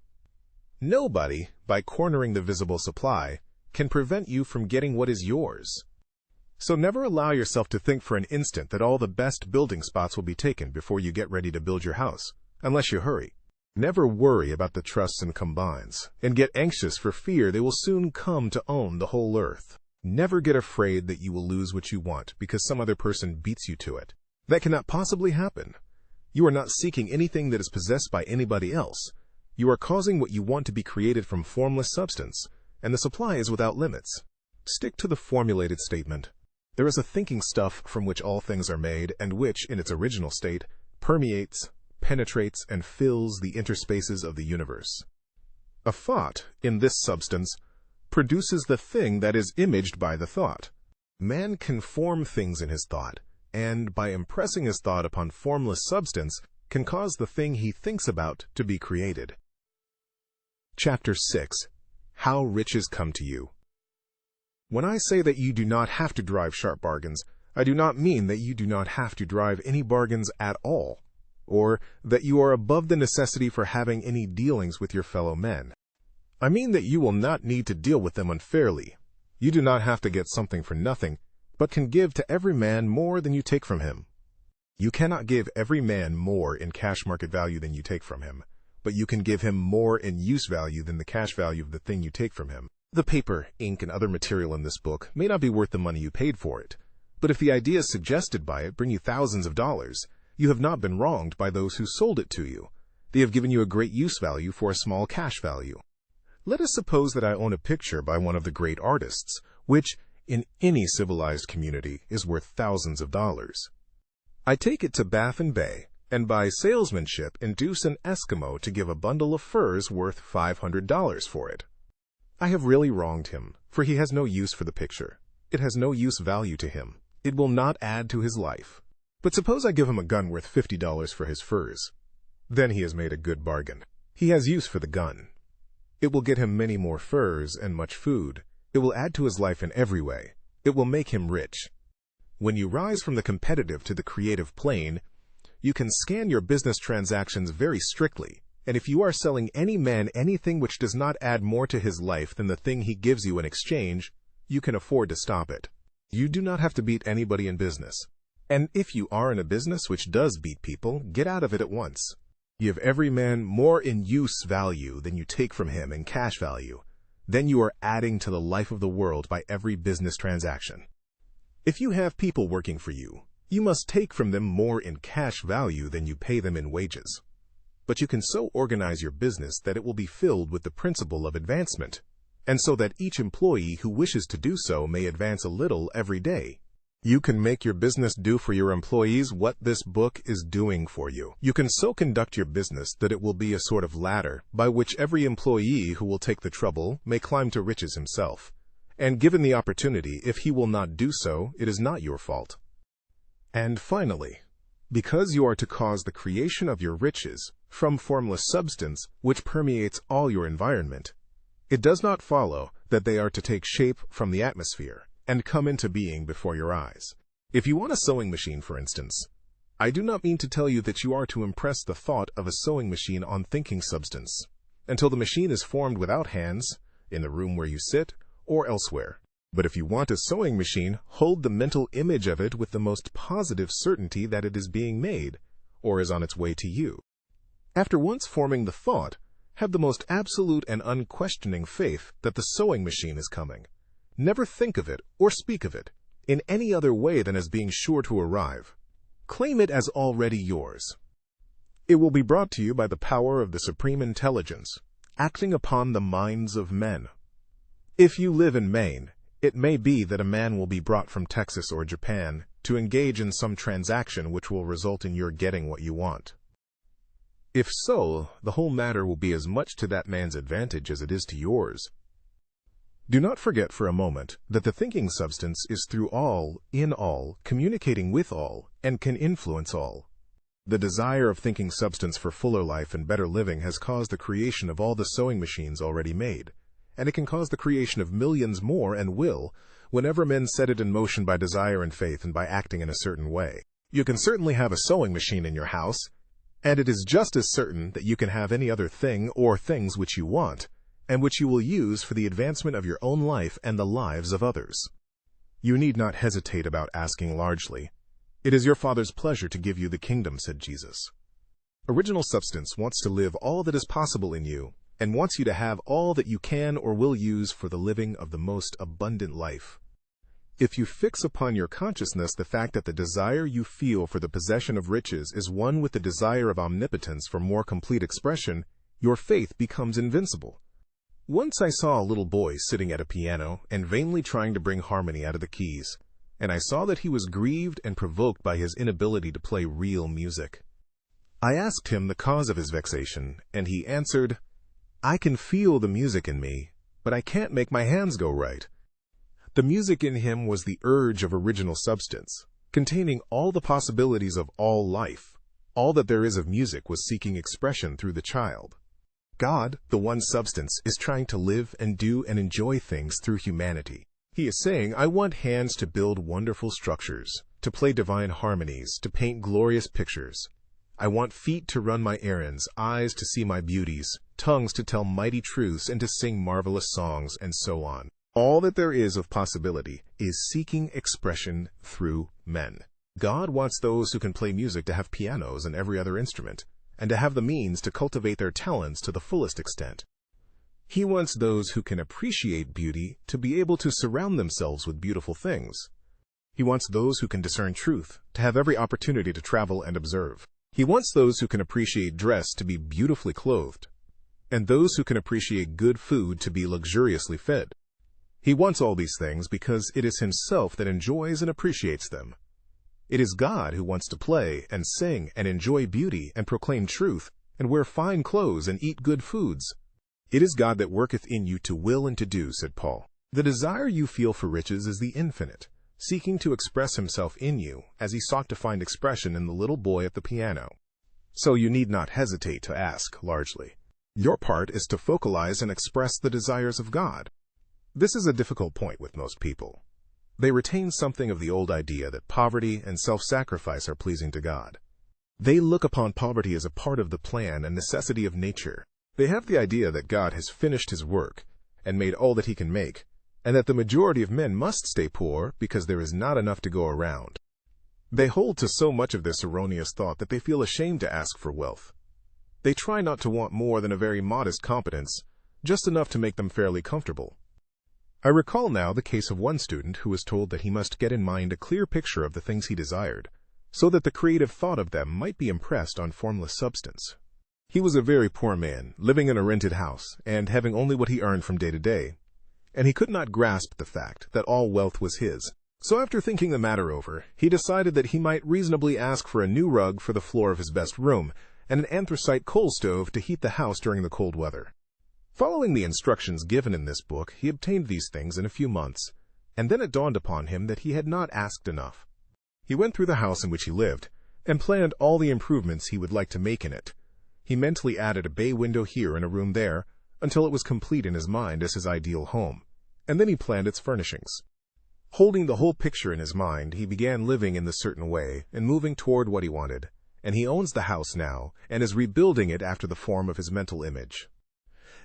Nobody, by cornering the visible supply, can prevent you from getting what is yours. So never allow yourself to think for an instant that all the best building spots will be taken before you get ready to build your house, unless you hurry. Never worry about the trusts and combines, and get anxious for fear they will soon come to own the whole earth. Never get afraid that you will lose what you want because some other person beats you to it. That cannot possibly happen. You are not seeking anything that is possessed by anybody else. You are causing what you want to be created from formless substance, and the supply is without limits. Stick to the formulated statement. There is a thinking stuff from which all things are made, and which, in its original state, permeates, penetrates, and fills the interspaces of the universe. A thought, in this substance, produces the thing that is imaged by the thought. Man can form things in his thought, and, by impressing his thought upon formless substance, can cause the thing he thinks about to be created. Chapter 6. How Riches Come to You. When I say that you do not have to drive sharp bargains, I do not mean that you do not have to drive any bargains at all, or that you are above the necessity for having any dealings with your fellow men. I mean that you will not need to deal with them unfairly. You do not have to get something for nothing, but can give to every man more than you take from him. You cannot give every man more in cash market value than you take from him, but you can give him more in use value than the cash value of the thing you take from him. The paper, ink, and other material in this book may not be worth the money you paid for it, but if the ideas suggested by it bring you thousands of dollars, you have not been wronged by those who sold it to you. They have given you a great use value for a small cash value. Let us suppose that I own a picture by one of the great artists, which, in any civilized community, is worth thousands of dollars. I take it to Bath and Bay, and by salesmanship induce an Eskimo to give a bundle of furs worth $500 for it. I have really wronged him, for he has no use for the picture. It has no use value to him. It will not add to his life. But suppose I give him a gun worth $50 for his furs. Then he has made a good bargain. He has use for the gun. It will get him many more furs and much food. It will add to his life in every way. It will make him rich. When you rise from the competitive to the creative plane, you can scan your business transactions very strictly, and if you are selling any man anything which does not add more to his life than the thing he gives you in exchange, you can afford to stop it. You do not have to beat anybody in business. And if you are in a business which does beat people, get out of it at once. Give every man more in use value than you take from him in cash value. Then you are adding to the life of the world by every business transaction. If you have people working for you, you must take from them more in cash value than you pay them in wages. But you can so organize your business that it will be filled with the principle of advancement, and so that each employee who wishes to do so may advance a little every day. You can make your business do for your employees what this book is doing for you. You can so conduct your business that it will be a sort of ladder by which every employee who will take the trouble may climb to riches himself. And given the opportunity, if he will not do so, it is not your fault. And finally, because you are to cause the creation of your riches from formless substance which permeates all your environment, it does not follow that they are to take shape from the atmosphere and come into being before your eyes. If you want a sewing machine, for instance, I do not mean to tell you that you are to impress the thought of a sewing machine on thinking substance until the machine is formed without hands, in the room where you sit, or elsewhere. But if you want a sewing machine, hold the mental image of it with the most positive certainty that it is being made, or is on its way to you. After once forming the thought, have the most absolute and unquestioning faith that the sewing machine is coming. Never think of it or speak of it in any other way than as being sure to arrive. Claim it as already yours. It will be brought to you by the power of the Supreme Intelligence, acting upon the minds of men. If you live in Maine, it may be that a man will be brought from Texas or Japan to engage in some transaction which will result in your getting what you want. If so, the whole matter will be as much to that man's advantage as it is to yours. Do not forget for a moment that the thinking substance is through all, in all, communicating with all, and can influence all. The desire of thinking substance for fuller life and better living has caused the creation of all the sewing machines already made, and it can cause the creation of millions more and will, whenever men set it in motion by desire and faith and by acting in a certain way. You can certainly have a sewing machine in your house, and it is just as certain that you can have any other thing or things which you want, and which you will use for the advancement of your own life and the lives of others. You need not hesitate about asking largely. It is your Father's pleasure to give you the kingdom, said Jesus. Original substance wants to live all that is possible in you, and wants you to have all that you can or will use for the living of the most abundant life. If you fix upon your consciousness the fact that the desire you feel for the possession of riches is one with the desire of omnipotence for more complete expression, your faith becomes invincible. Once I saw a little boy sitting at a piano and vainly trying to bring harmony out of the keys, and I saw that he was grieved and provoked by his inability to play real music. I asked him the cause of his vexation, and he answered, "I can feel the music in me, but I can't make my hands go right." The music in him was the urge of original substance, containing all the possibilities of all life. All that there is of music was seeking expression through the child. God, the one substance, is trying to live and do and enjoy things through humanity. He is saying, I want hands to build wonderful structures, to play divine harmonies, to paint glorious pictures. I want feet to run my errands, eyes to see my beauties, tongues to tell mighty truths and to sing marvelous songs, and so on. All that there is of possibility is seeking expression through men. God wants those who can play music to have pianos and every other instrument, and to have the means to cultivate their talents to the fullest extent. He wants those who can appreciate beauty to be able to surround themselves with beautiful things. He wants those who can discern truth to have every opportunity to travel and observe. He wants those who can appreciate dress to be beautifully clothed, and those who can appreciate good food to be luxuriously fed. He wants all these things because it is himself that enjoys and appreciates them. It is God who wants to play and sing and enjoy beauty and proclaim truth and wear fine clothes and eat good foods. It is God that worketh in you to will and to do, said Paul. The desire you feel for riches is the infinite, seeking to express himself in you as he sought to find expression in the little boy at the piano. So you need not hesitate to ask largely. Your part is to focalize and express the desires of God. This is a difficult point with most people. They retain something of the old idea that poverty and self-sacrifice are pleasing to God. They look upon poverty as a part of the plan and necessity of nature. They have the idea that God has finished his work and made all that he can make, and that the majority of men must stay poor because there is not enough to go around. They hold to so much of this erroneous thought that they feel ashamed to ask for wealth. They try not to want more than a very modest competence, just enough to make them fairly comfortable. I recall now the case of one student who was told that he must get in mind a clear picture of the things he desired, so that the creative thought of them might be impressed on formless substance. He was a very poor man, living in a rented house, and having only what he earned from day to day, and he could not grasp the fact that all wealth was his. So after thinking the matter over, he decided that he might reasonably ask for a new rug for the floor of his best room, and an anthracite coal stove to heat the house during the cold weather. Following the instructions given in this book, he obtained these things in a few months, and then it dawned upon him that he had not asked enough. He went through the house in which he lived, and planned all the improvements he would like to make in it. He mentally added a bay window here and a room there, until it was complete in his mind as his ideal home, and then he planned its furnishings. Holding the whole picture in his mind, he began living in the certain way and moving toward what he wanted, and he owns the house now and is rebuilding it after the form of his mental image.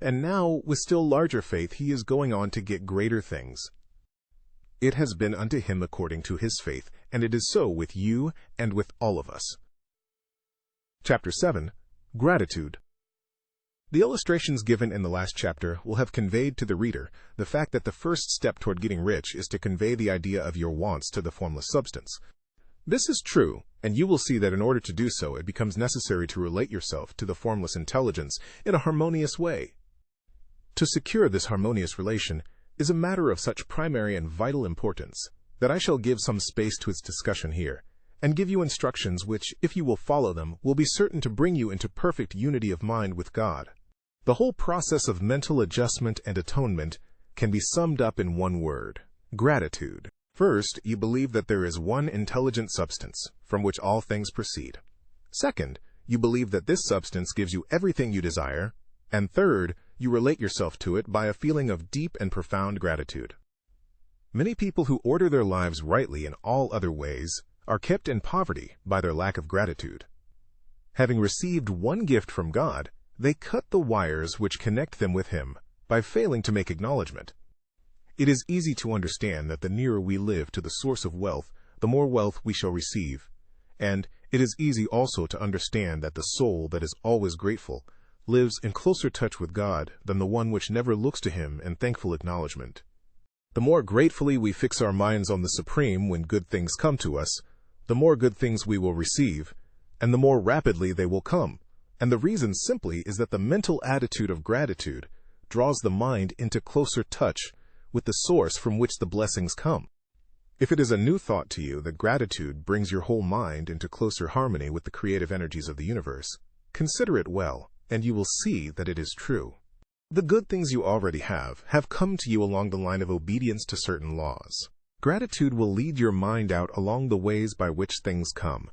And now, with still larger faith, he is going on to get greater things. It has been unto him according to his faith, and it is so with you and with all of us. Chapter 7. Gratitude. The illustrations given in the last chapter will have conveyed to the reader the fact that the first step toward getting rich is to convey the idea of your wants to the formless substance. This is true, and you will see that in order to do so, it becomes necessary to relate yourself to the formless intelligence in a harmonious way. To secure this harmonious relation is a matter of such primary and vital importance that I shall give some space to its discussion here, and give you instructions which, if you will follow them, will be certain to bring you into perfect unity of mind with God. The whole process of mental adjustment and atonement can be summed up in one word: gratitude. First, you believe that there is one intelligent substance from which all things proceed. Second, you believe that this substance gives you everything you desire. And third, you relate yourself to it by a feeling of deep and profound gratitude. Many people who order their lives rightly in all other ways are kept in poverty by their lack of gratitude. Having received one gift from God, they cut the wires which connect them with Him by failing to make acknowledgement. It is easy to understand that the nearer we live to the source of wealth, the more wealth we shall receive. And it is easy also to understand that the soul that is always grateful lives in closer touch with God than the one which never looks to Him in thankful acknowledgement. The more gratefully we fix our minds on the Supreme when good things come to us, the more good things we will receive, and the more rapidly they will come. And the reason simply is that the mental attitude of gratitude draws the mind into closer touch with the source from which the blessings come. If it is a new thought to you that gratitude brings your whole mind into closer harmony with the creative energies of the universe, consider it well, and you will see that it is true. The good things you already have come to you along the line of obedience to certain laws. Gratitude will lead your mind out along the ways by which things come,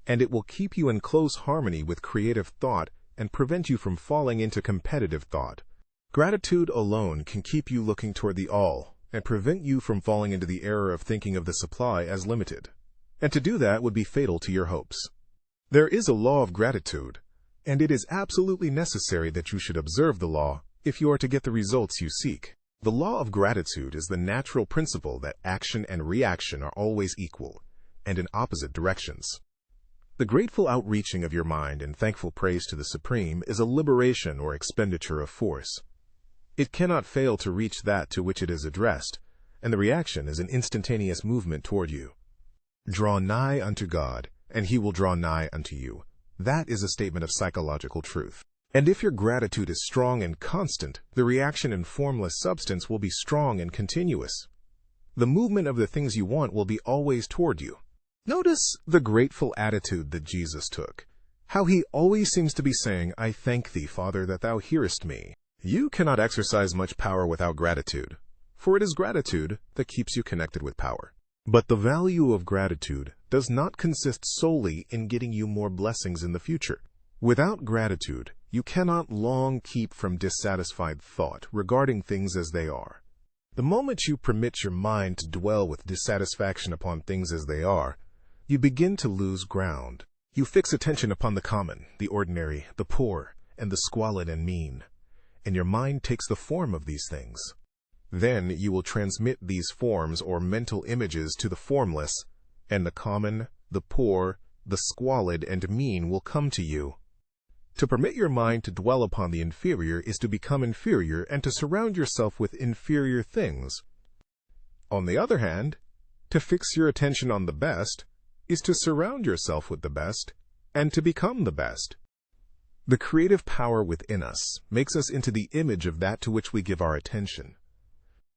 and it will keep you in close harmony with creative thought and prevent you from falling into competitive thought. Gratitude alone can keep you looking toward the all and prevent you from falling into the error of thinking of the supply as limited. And to do that would be fatal to your hopes. There is a law of gratitude, and it is absolutely necessary that you should observe the law if you are to get the results you seek. The law of gratitude is the natural principle that action and reaction are always equal and in opposite directions. The grateful outreaching of your mind in thankful praise to the Supreme is a liberation or expenditure of force. It cannot fail to reach that to which it is addressed, and the reaction is an instantaneous movement toward you. Draw nigh unto God, and He will draw nigh unto you. That is a statement of psychological truth. And if your gratitude is strong and constant, the reaction in formless substance will be strong and continuous. The movement of the things you want will be always toward you. Notice the grateful attitude that Jesus took. How He always seems to be saying, "I thank Thee, Father, that Thou hearest me." You cannot exercise much power without gratitude, for it is gratitude that keeps you connected with power. But the value of gratitude does not consist solely in getting you more blessings in the future. Without gratitude, you cannot long keep from dissatisfied thought regarding things as they are. The moment you permit your mind to dwell with dissatisfaction upon things as they are, you begin to lose ground. You fix attention upon the common, the ordinary, the poor, and the squalid and mean, and your mind takes the form of these things. Then you will transmit these forms or mental images to the formless, and the common, the poor, the squalid, and mean will come to you. To permit your mind to dwell upon the inferior is to become inferior and to surround yourself with inferior things. On the other hand, to fix your attention on the best is to surround yourself with the best and to become the best. The creative power within us makes us into the image of that to which we give our attention.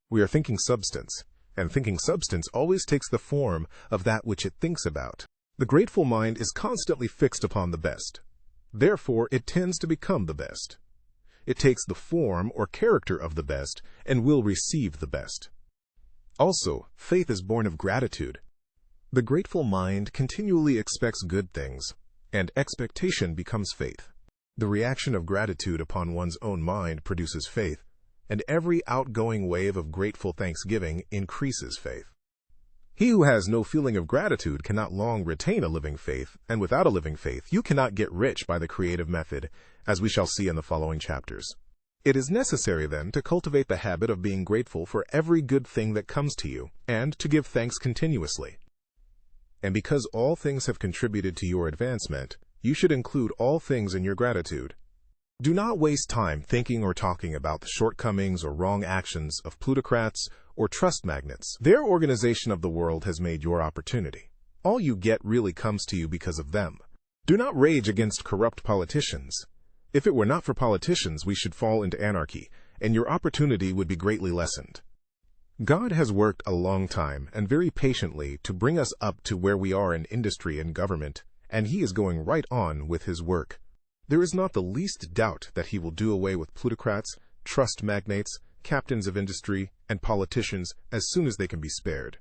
We are thinking substance, and thinking substance always takes the form of that which it thinks about. The grateful mind is constantly fixed upon the best. Therefore, it tends to become the best. It takes the form or character of the best and will receive the best. Also, faith is born of gratitude. The grateful mind continually expects good things, and expectation becomes faith. The reaction of gratitude upon one's own mind produces faith, and every outgoing wave of grateful thanksgiving increases faith. He who has no feeling of gratitude cannot long retain a living faith, and without a living faith, you cannot get rich by the creative method, as we shall see in the following chapters. It is necessary, then, to cultivate the habit of being grateful for every good thing that comes to you, and to give thanks continuously. And because all things have contributed to your advancement, you should include all things in your gratitude. Do not waste time thinking or talking about the shortcomings or wrong actions of plutocrats or trust magnates. Their organization of the world has made your opportunity. All you get really comes to you because of them. Do not rage against corrupt politicians. If it were not for politicians, we should fall into anarchy, and your opportunity would be greatly lessened. God has worked a long time and very patiently to bring us up to where we are in industry and government, and He is going right on with His work. There is not the least doubt that He will do away with plutocrats, trust magnates, captains of industry, and politicians as soon as they can be spared.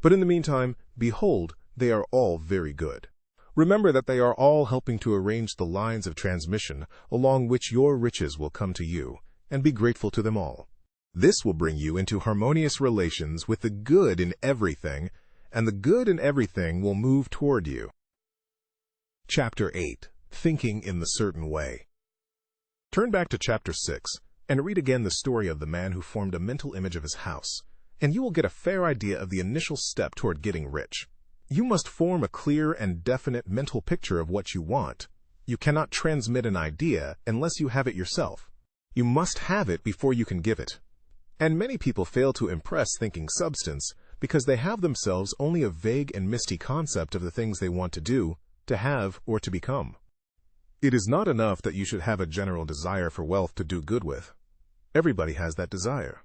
But in the meantime, behold, they are all very good. Remember that they are all helping to arrange the lines of transmission along which your riches will come to you, and be grateful to them all. This will bring you into harmonious relations with the good in everything, and the good in everything will move toward you. Chapter 8. Thinking in the Certain Way. Turn back to Chapter 6 and read again the story of the man who formed a mental image of his house, and you will get a fair idea of the initial step toward getting rich. You must form a clear and definite mental picture of what you want. You cannot transmit an idea unless you have it yourself. You must have it before you can give it. And many people fail to impress thinking substance because they have themselves only a vague and misty concept of the things they want to do, to have, or to become. It is not enough that you should have a general desire for wealth to do good with. Everybody has that desire.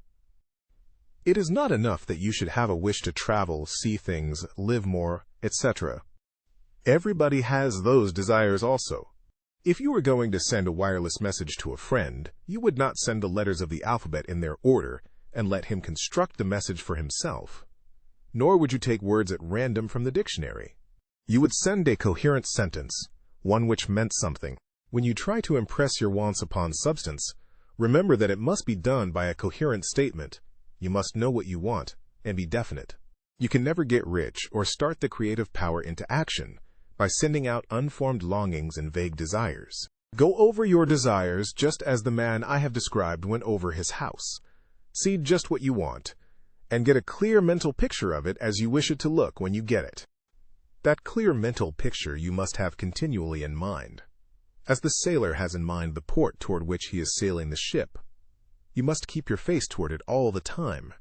It is not enough that you should have a wish to travel, see things, live more, etc. Everybody has those desires also. If you were going to send a wireless message to a friend, you would not send the letters of the alphabet in their order and let him construct the message for himself. Nor would you take words at random from the dictionary. You would send a coherent sentence, one which meant something. When you try to impress your wants upon substance, remember that it must be done by a coherent statement. You must know what you want and be definite. You can never get rich or start the creative power into action by sending out unformed longings and vague desires. Go over your desires just as the man I have described went over his house. See just what you want, and get a clear mental picture of it as you wish it to look when you get it. That clear mental picture you must have continually in mind, as the sailor has in mind the port toward which he is sailing the ship. You must keep your face toward it all the time.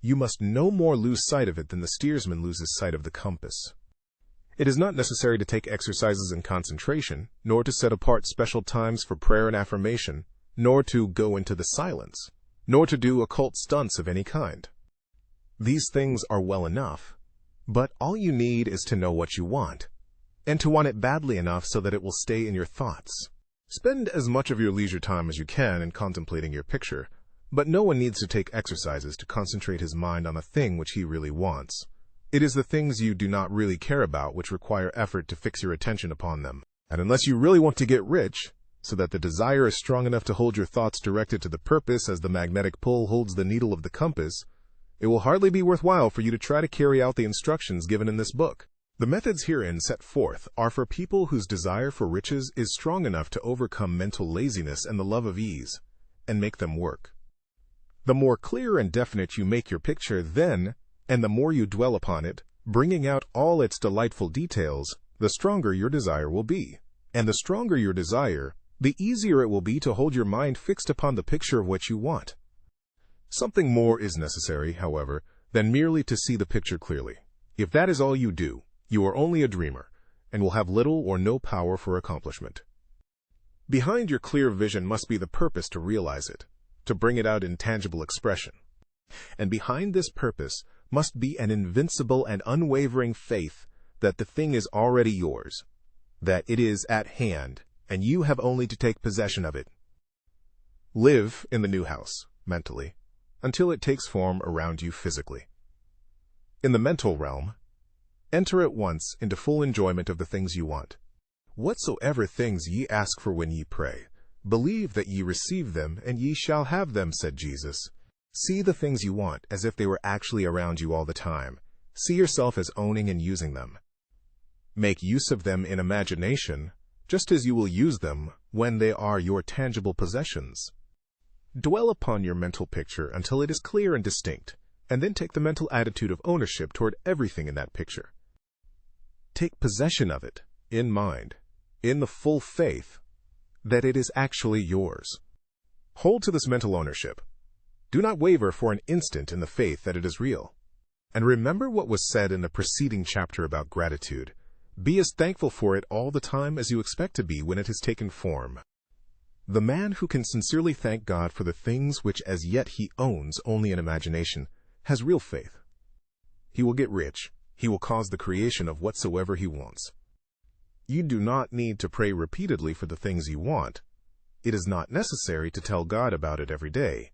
You must no more lose sight of it than the steersman loses sight of the compass. It is not necessary to take exercises in concentration, nor to set apart special times for prayer and affirmation, nor to go into the silence, nor to do occult stunts of any kind. These things are well enough, but all you need is to know what you want, and to want it badly enough so that it will stay in your thoughts. Spend as much of your leisure time as you can in contemplating your picture, but no one needs to take exercises to concentrate his mind on a thing which he really wants. It is the things you do not really care about which require effort to fix your attention upon them. And unless you really want to get rich, so that the desire is strong enough to hold your thoughts directed to the purpose as the magnetic pull holds the needle of the compass, it will hardly be worthwhile for you to try to carry out the instructions given in this book. The methods herein set forth are for people whose desire for riches is strong enough to overcome mental laziness and the love of ease, and make them work. The more clear and definite you make your picture then, and the more you dwell upon it, bringing out all its delightful details, the stronger your desire will be. And the stronger your desire, the easier it will be to hold your mind fixed upon the picture of what you want. Something more is necessary, however, than merely to see the picture clearly. If that is all you do, you are only a dreamer, and will have little or no power for accomplishment. Behind your clear vision must be the purpose to realize it, to bring it out in tangible expression. And behind this purpose must be an invincible and unwavering faith that the thing is already yours, that it is at hand, and you have only to take possession of it. Live in the new house, mentally, until it takes form around you physically. In the mental realm, enter at once into full enjoyment of the things you want. Whatsoever things ye ask for when ye pray, believe that ye receive them, and ye shall have them, said Jesus. See the things you want as if they were actually around you all the time. See yourself as owning and using them. Make use of them in imagination, just as you will use them when they are your tangible possessions. Dwell upon your mental picture until it is clear and distinct, and then take the mental attitude of ownership toward everything in that picture. Take possession of it, in mind, in the full faith that it is actually yours. Hold to this mental ownership. Do not waver for an instant in the faith that it is real. And remember what was said in the preceding chapter about gratitude. Be as thankful for it all the time as you expect to be when it has taken form. The man who can sincerely thank God for the things which as yet he owns only in imagination has real faith. He will get rich. He will cause the creation of whatsoever he wants. You do not need to pray repeatedly for the things you want. It is not necessary to tell God about it every day.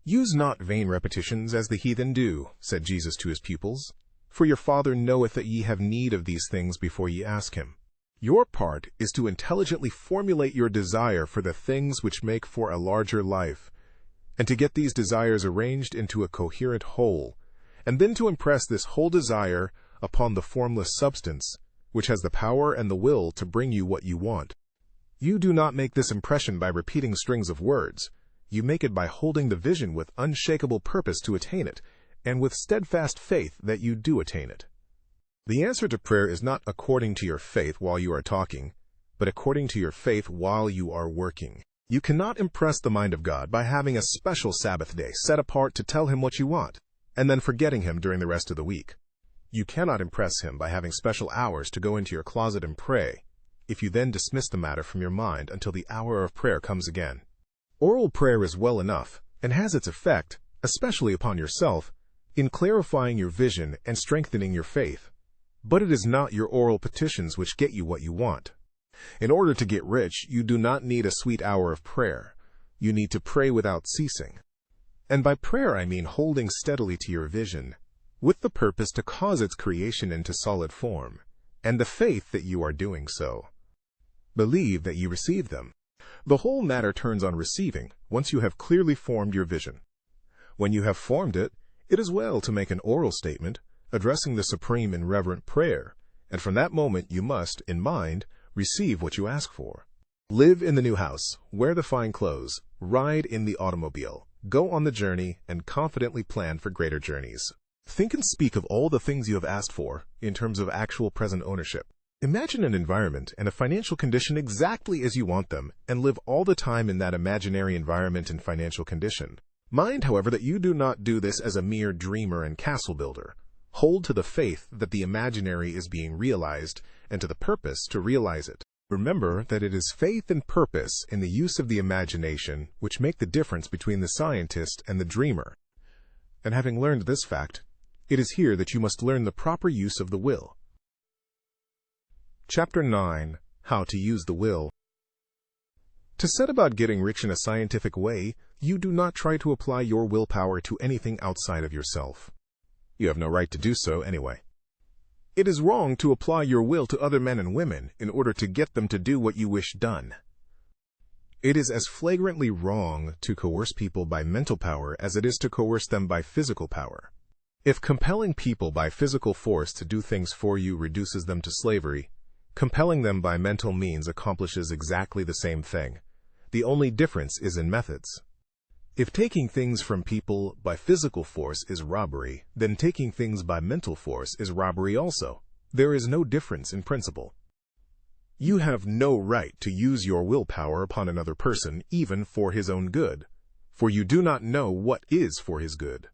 Use not vain repetitions as the heathen do, said Jesus to his pupils. For your Father knoweth that ye have need of these things before ye ask him. Your part is to intelligently formulate your desire for the things which make for a larger life, and to get these desires arranged into a coherent whole, and then to impress this whole desire upon the formless substance, which has the power and the will to bring you what you want. You do not make this impression by repeating strings of words. You make it by holding the vision with unshakable purpose to attain it, and with steadfast faith that you do attain it. The answer to prayer is not according to your faith while you are talking, but according to your faith while you are working. You cannot impress the mind of God by having a special Sabbath day set apart to tell him what you want, and then forgetting him during the rest of the week. You cannot impress him by having special hours to go into your closet and pray, if you then dismiss the matter from your mind until the hour of prayer comes again. Oral prayer is well enough, and has its effect, especially upon yourself, in clarifying your vision and strengthening your faith. But it is not your oral petitions which get you what you want. In order to get rich, you do not need a sweet hour of prayer. You need to pray without ceasing. And by prayer I mean holding steadily to your vision, with the purpose to cause its creation into solid form, and the faith that you are doing so. Believe that you receive them. The whole matter turns on receiving, once you have clearly formed your vision. When you have formed it, it is well to make an oral statement, addressing the supreme in reverent prayer, and from that moment you must, in mind, receive what you ask for. Live in the new house, wear the fine clothes, ride in the automobile, go on the journey, and confidently plan for greater journeys. Think and speak of all the things you have asked for in terms of actual present ownership. Imagine an environment and a financial condition exactly as you want them, and live all the time in that imaginary environment and financial condition. Mind, however, that you do not do this as a mere dreamer and castle builder. Hold to the faith that the imaginary is being realized, and to the purpose to realize it. Remember that it is faith and purpose in the use of the imagination which make the difference between the scientist and the dreamer. And having learned this fact, it is here that you must learn the proper use of the will. Chapter 9. How to use the will. To set about getting rich in a scientific way, you do not try to apply your willpower to anything outside of yourself. You have no right to do so anyway. It is wrong to apply your will to other men and women in order to get them to do what you wish done. It is as flagrantly wrong to coerce people by mental power as it is to coerce them by physical power. If compelling people by physical force to do things for you reduces them to slavery, compelling them by mental means accomplishes exactly the same thing. The only difference is in methods. If taking things from people by physical force is robbery, then taking things by mental force is robbery also. There is no difference in principle. You have no right to use your willpower upon another person, even for his own good, for you do not know what is for his good.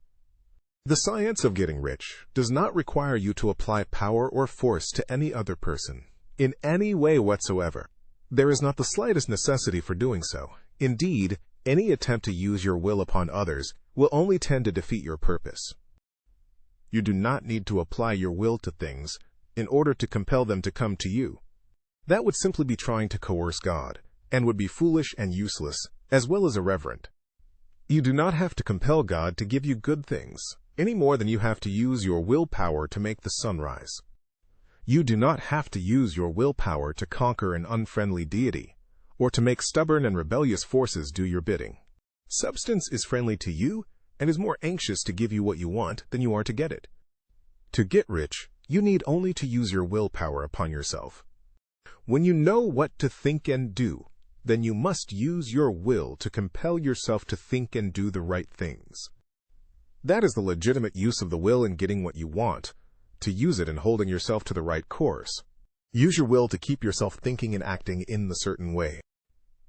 The science of getting rich does not require you to apply power or force to any other person, in any way whatsoever. There is not the slightest necessity for doing so. Indeed, any attempt to use your will upon others will only tend to defeat your purpose. You do not need to apply your will to things in order to compel them to come to you. That would simply be trying to coerce God, and would be foolish and useless, as well as irreverent. You do not have to compel God to give you good things, any more than you have to use your willpower to make the sun rise. You do not have to use your willpower to conquer an unfriendly deity, or to make stubborn and rebellious forces do your bidding. Substance is friendly to you and is more anxious to give you what you want than you are to get it. To get rich, you need only to use your willpower upon yourself. When you know what to think and do, then you must use your will to compel yourself to think and do the right things. That is the legitimate use of the will in getting what you want, to use it in holding yourself to the right course. Use your will to keep yourself thinking and acting in the certain way.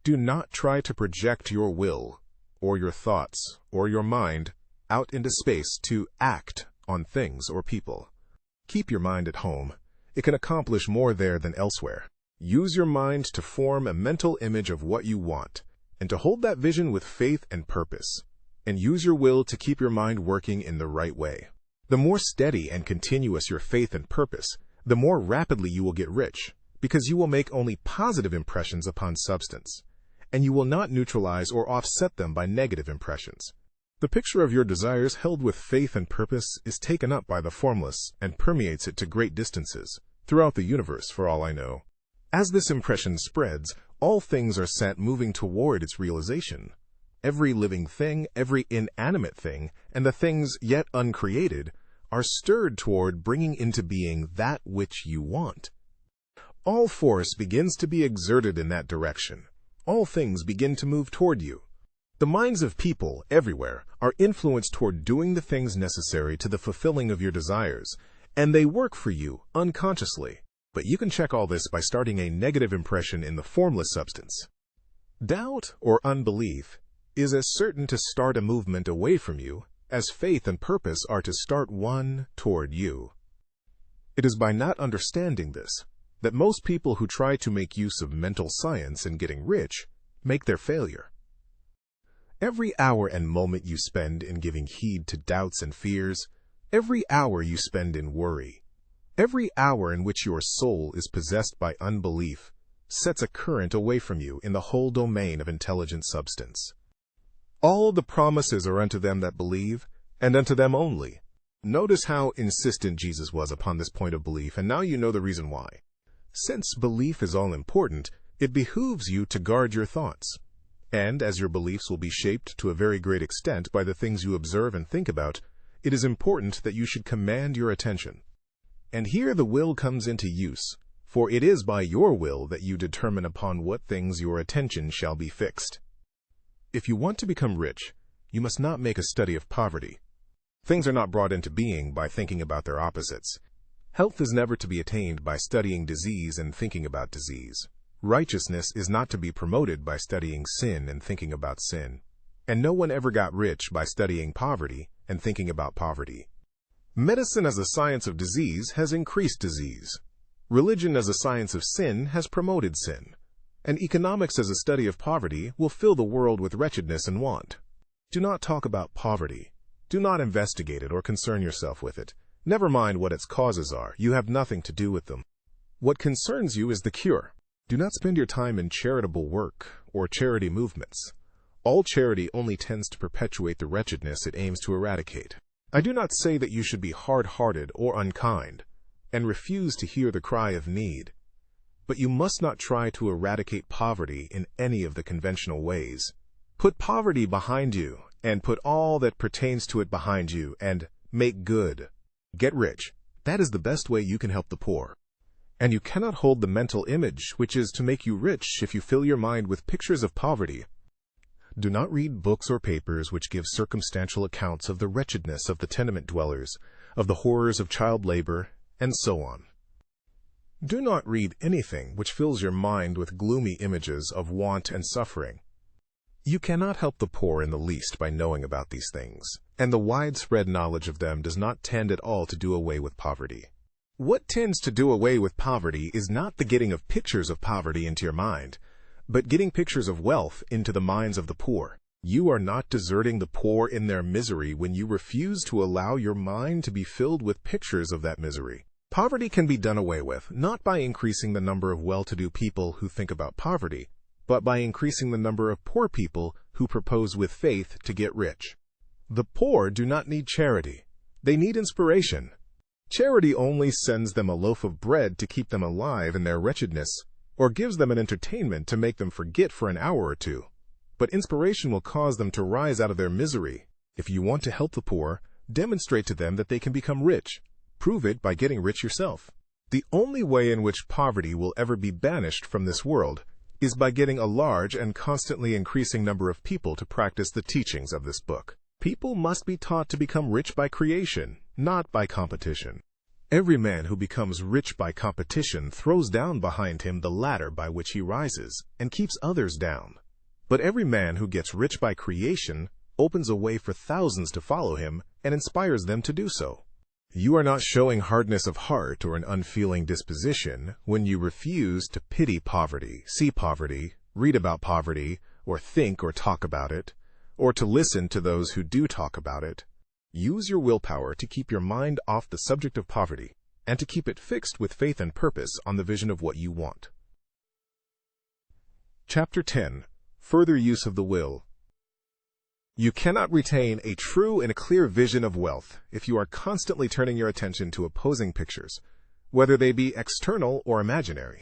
Do not try to project your will, or your thoughts, or your mind, out into space to act on things or people. Keep your mind at home. It can accomplish more there than elsewhere. Use your mind to form a mental image of what you want, and to hold that vision with faith and purpose. And use your will to keep your mind working in the right way. The more steady and continuous your faith and purpose, the more rapidly you will get rich, because you will make only positive impressions upon substance, and you will not neutralize or offset them by negative impressions. The picture of your desires held with faith and purpose is taken up by the formless and permeates it to great distances, throughout the universe for all I know. As this impression spreads, all things are set moving toward its realization. Every living thing, every inanimate thing, and the things yet uncreated are stirred toward bringing into being that which you want. All force begins to be exerted in that direction. All things begin to move toward you. The minds of people everywhere are influenced toward doing the things necessary to the fulfilling of your desires, and they work for you unconsciously. But you can check all this by starting a negative impression in the formless substance. Doubt or unbelief is as certain to start a movement away from you as faith and purpose are to start one toward you. It is by not understanding this that most people who try to make use of mental science in getting rich make their failure. Every hour and moment you spend in giving heed to doubts and fears, every hour you spend in worry, every hour in which your soul is possessed by unbelief, sets a current away from you in the whole domain of intelligent substance. All the promises are unto them that believe, and unto them only. Notice how insistent Jesus was upon this point of belief, and now you know the reason why. Since belief is all important, it behooves you to guard your thoughts. And as your beliefs will be shaped to a very great extent by the things you observe and think about, it is important that you should command your attention. And here the will comes into use, for it is by your will that you determine upon what things your attention shall be fixed. If you want to become rich, you must not make a study of poverty. Things are not brought into being by thinking about their opposites. Health is never to be attained by studying disease and thinking about disease. Righteousness is not to be promoted by studying sin and thinking about sin. And no one ever got rich by studying poverty and thinking about poverty. Medicine as a science of disease has increased disease. Religion as a science of sin has promoted sin. And economics as a study of poverty will fill the world with wretchedness and want. Do not talk about poverty. Do not investigate it or concern yourself with it. Never mind what its causes are. You have nothing to do with them. What concerns you is the cure. Do not spend your time in charitable work or charity movements. All charity only tends to perpetuate the wretchedness it aims to eradicate. I do not say that you should be hard-hearted or unkind and refuse to hear the cry of need, but you must not try to eradicate poverty in any of the conventional ways. Put poverty behind you and put all that pertains to it behind you and make good. Get rich. That is the best way you can help the poor. And you cannot hold the mental image which is to make you rich if you fill your mind with pictures of poverty. Do not read books or papers which give circumstantial accounts of the wretchedness of the tenement dwellers, of the horrors of child labor, and so on. Do not read anything which fills your mind with gloomy images of want and suffering. You cannot help the poor in the least by knowing about these things, and the widespread knowledge of them does not tend at all to do away with poverty. What tends to do away with poverty is not the getting of pictures of poverty into your mind, but getting pictures of wealth into the minds of the poor. You are not deserting the poor in their misery when you refuse to allow your mind to be filled with pictures of that misery. Poverty can be done away with, not by increasing the number of well-to-do people who think about poverty, but by increasing the number of poor people who propose with faith to get rich. The poor do not need charity. They need inspiration. Charity only sends them a loaf of bread to keep them alive in their wretchedness, or gives them an entertainment to make them forget for an hour or two. But inspiration will cause them to rise out of their misery. If you want to help the poor, demonstrate to them that they can become rich. Prove it by getting rich yourself. The only way in which poverty will ever be banished from this world is by getting a large and constantly increasing number of people to practice the teachings of this book. People must be taught to become rich by creation, not by competition. Every man who becomes rich by competition throws down behind him the ladder by which he rises and keeps others down. But every man who gets rich by creation opens a way for thousands to follow him and inspires them to do so. You are not showing hardness of heart or an unfeeling disposition when you refuse to pity poverty, see poverty, read about poverty, or think or talk about it, or to listen to those who do talk about it. Use your willpower to keep your mind off the subject of poverty, and to keep it fixed with faith and purpose on the vision of what you want. Chapter 10. Further Use of the Will. You cannot retain a true and a clear vision of wealth if you are constantly turning your attention to opposing pictures, whether they be external or imaginary.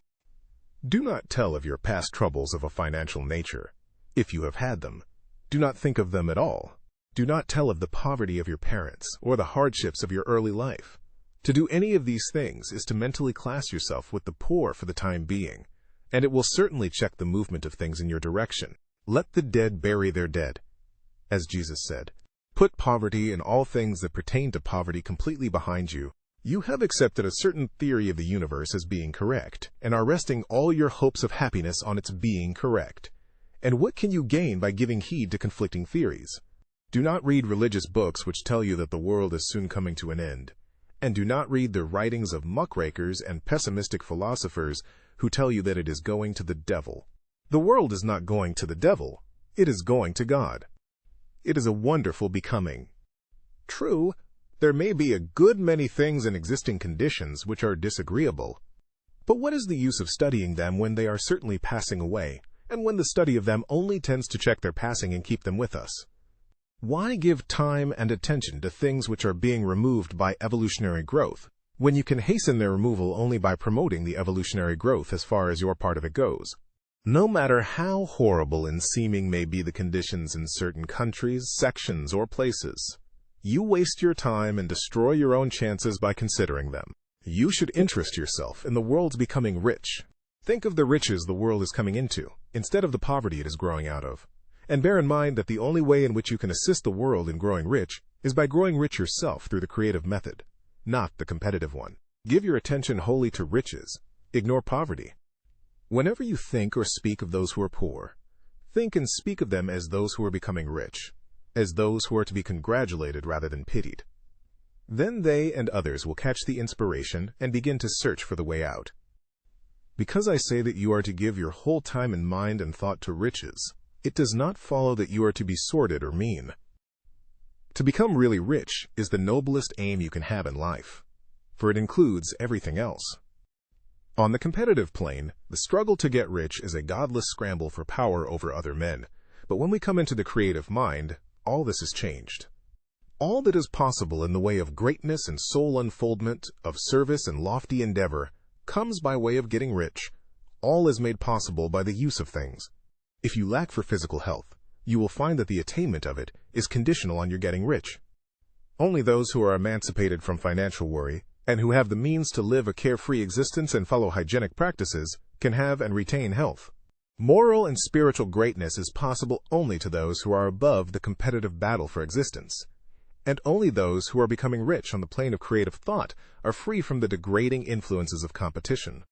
Do not tell of your past troubles of a financial nature, if you have had them. Do not think of them at all. Do not tell of the poverty of your parents or the hardships of your early life. To do any of these things is to mentally class yourself with the poor for the time being, and it will certainly check the movement of things in your direction. Let the dead bury their dead, as Jesus said. Put poverty and all things that pertain to poverty completely behind you. You have accepted a certain theory of the universe as being correct, and are resting all your hopes of happiness on its being correct. And what can you gain by giving heed to conflicting theories? Do not read religious books which tell you that the world is soon coming to an end. And do not read the writings of muckrakers and pessimistic philosophers who tell you that it is going to the devil. The world is not going to the devil. It is going to God. It is a wonderful becoming. True, there may be a good many things in existing conditions which are disagreeable. But what is the use of studying them when they are certainly passing away, and when the study of them only tends to check their passing and keep them with us? Why give time and attention to things which are being removed by evolutionary growth, when you can hasten their removal only by promoting the evolutionary growth as far as your part of it goes? No matter how horrible in seeming may be the conditions in certain countries, sections, or places, you waste your time and destroy your own chances by considering them. You should interest yourself in the world's becoming rich. Think of the riches the world is coming into, instead of the poverty it is growing out of. And bear in mind that the only way in which you can assist the world in growing rich is by growing rich yourself through the creative method, not the competitive one. Give your attention wholly to riches. Ignore poverty. Whenever you think or speak of those who are poor, think and speak of them as those who are becoming rich, as those who are to be congratulated rather than pitied. Then they and others will catch the inspiration and begin to search for the way out. Because I say that you are to give your whole time and mind and thought to riches, it does not follow that you are to be sordid or mean. To become really rich is the noblest aim you can have in life, for it includes everything else. On the competitive plane, the struggle to get rich is a godless scramble for power over other men. But when we come into the creative mind, all this is changed. All that is possible in the way of greatness and soul unfoldment, of service and lofty endeavor, comes by way of getting rich. All is made possible by the use of things. If you lack for physical health, you will find that the attainment of it is conditional on your getting rich. Only those who are emancipated from financial worry and who have the means to live a carefree existence and follow hygienic practices can have and retain health. Moral and spiritual greatness is possible only to those who are above the competitive battle for existence. And only those who are becoming rich on the plane of creative thought are free from the degrading influences of competition.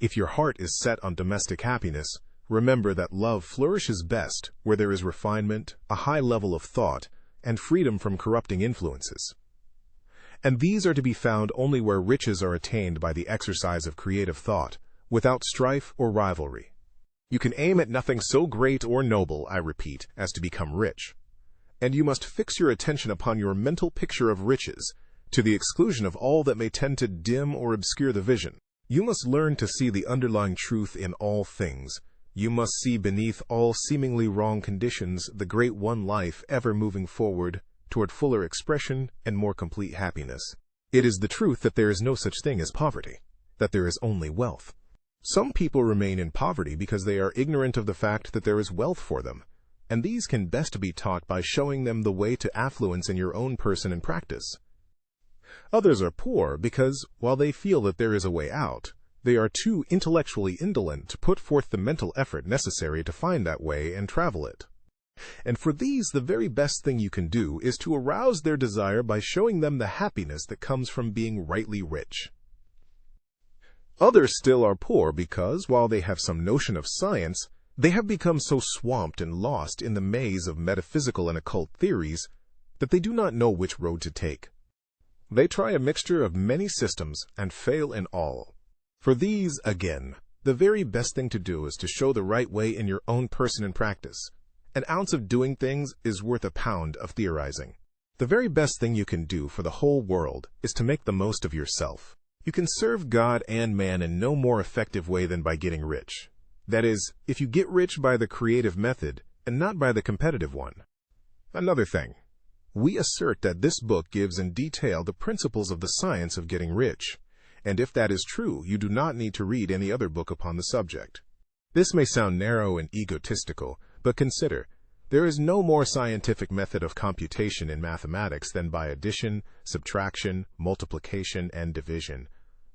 If your heart is set on domestic happiness, remember that love flourishes best where there is refinement, a high level of thought, and freedom from corrupting influences. And these are to be found only where riches are attained by the exercise of creative thought, without strife or rivalry. You can aim at nothing so great or noble, I repeat, as to become rich. And you must fix your attention upon your mental picture of riches, to the exclusion of all that may tend to dim or obscure the vision. You must learn to see the underlying truth in all things. You must see beneath all seemingly wrong conditions the great one life ever moving forward toward fuller expression and more complete happiness. It is the truth that there is no such thing as poverty, that there is only wealth. Some people remain in poverty because they are ignorant of the fact that there is wealth for them, and these can best be taught by showing them the way to affluence in your own person and practice. Others are poor because, while they feel that there is a way out, they are too intellectually indolent to put forth the mental effort necessary to find that way and travel it. And for these, the very best thing you can do is to arouse their desire by showing them the happiness that comes from being rightly rich. Others still are poor because, while they have some notion of science, they have become so swamped and lost in the maze of metaphysical and occult theories that they do not know which road to take. They try a mixture of many systems and fail in all. For these, again, the very best thing to do is to show the right way in your own person and practice. An ounce of doing things is worth a pound of theorizing. The very best thing you can do for the whole world is to make the most of yourself. You can serve God and man in no more effective way than by getting rich. That is, if you get rich by the creative method and not by the competitive one. Another thing, we assert that this book gives in detail the principles of the science of getting rich, and if that is true, you do not need to read any other book upon the subject. This may sound narrow and egotistical, but consider, there is no more scientific method of computation in mathematics than by addition, subtraction, multiplication, and division.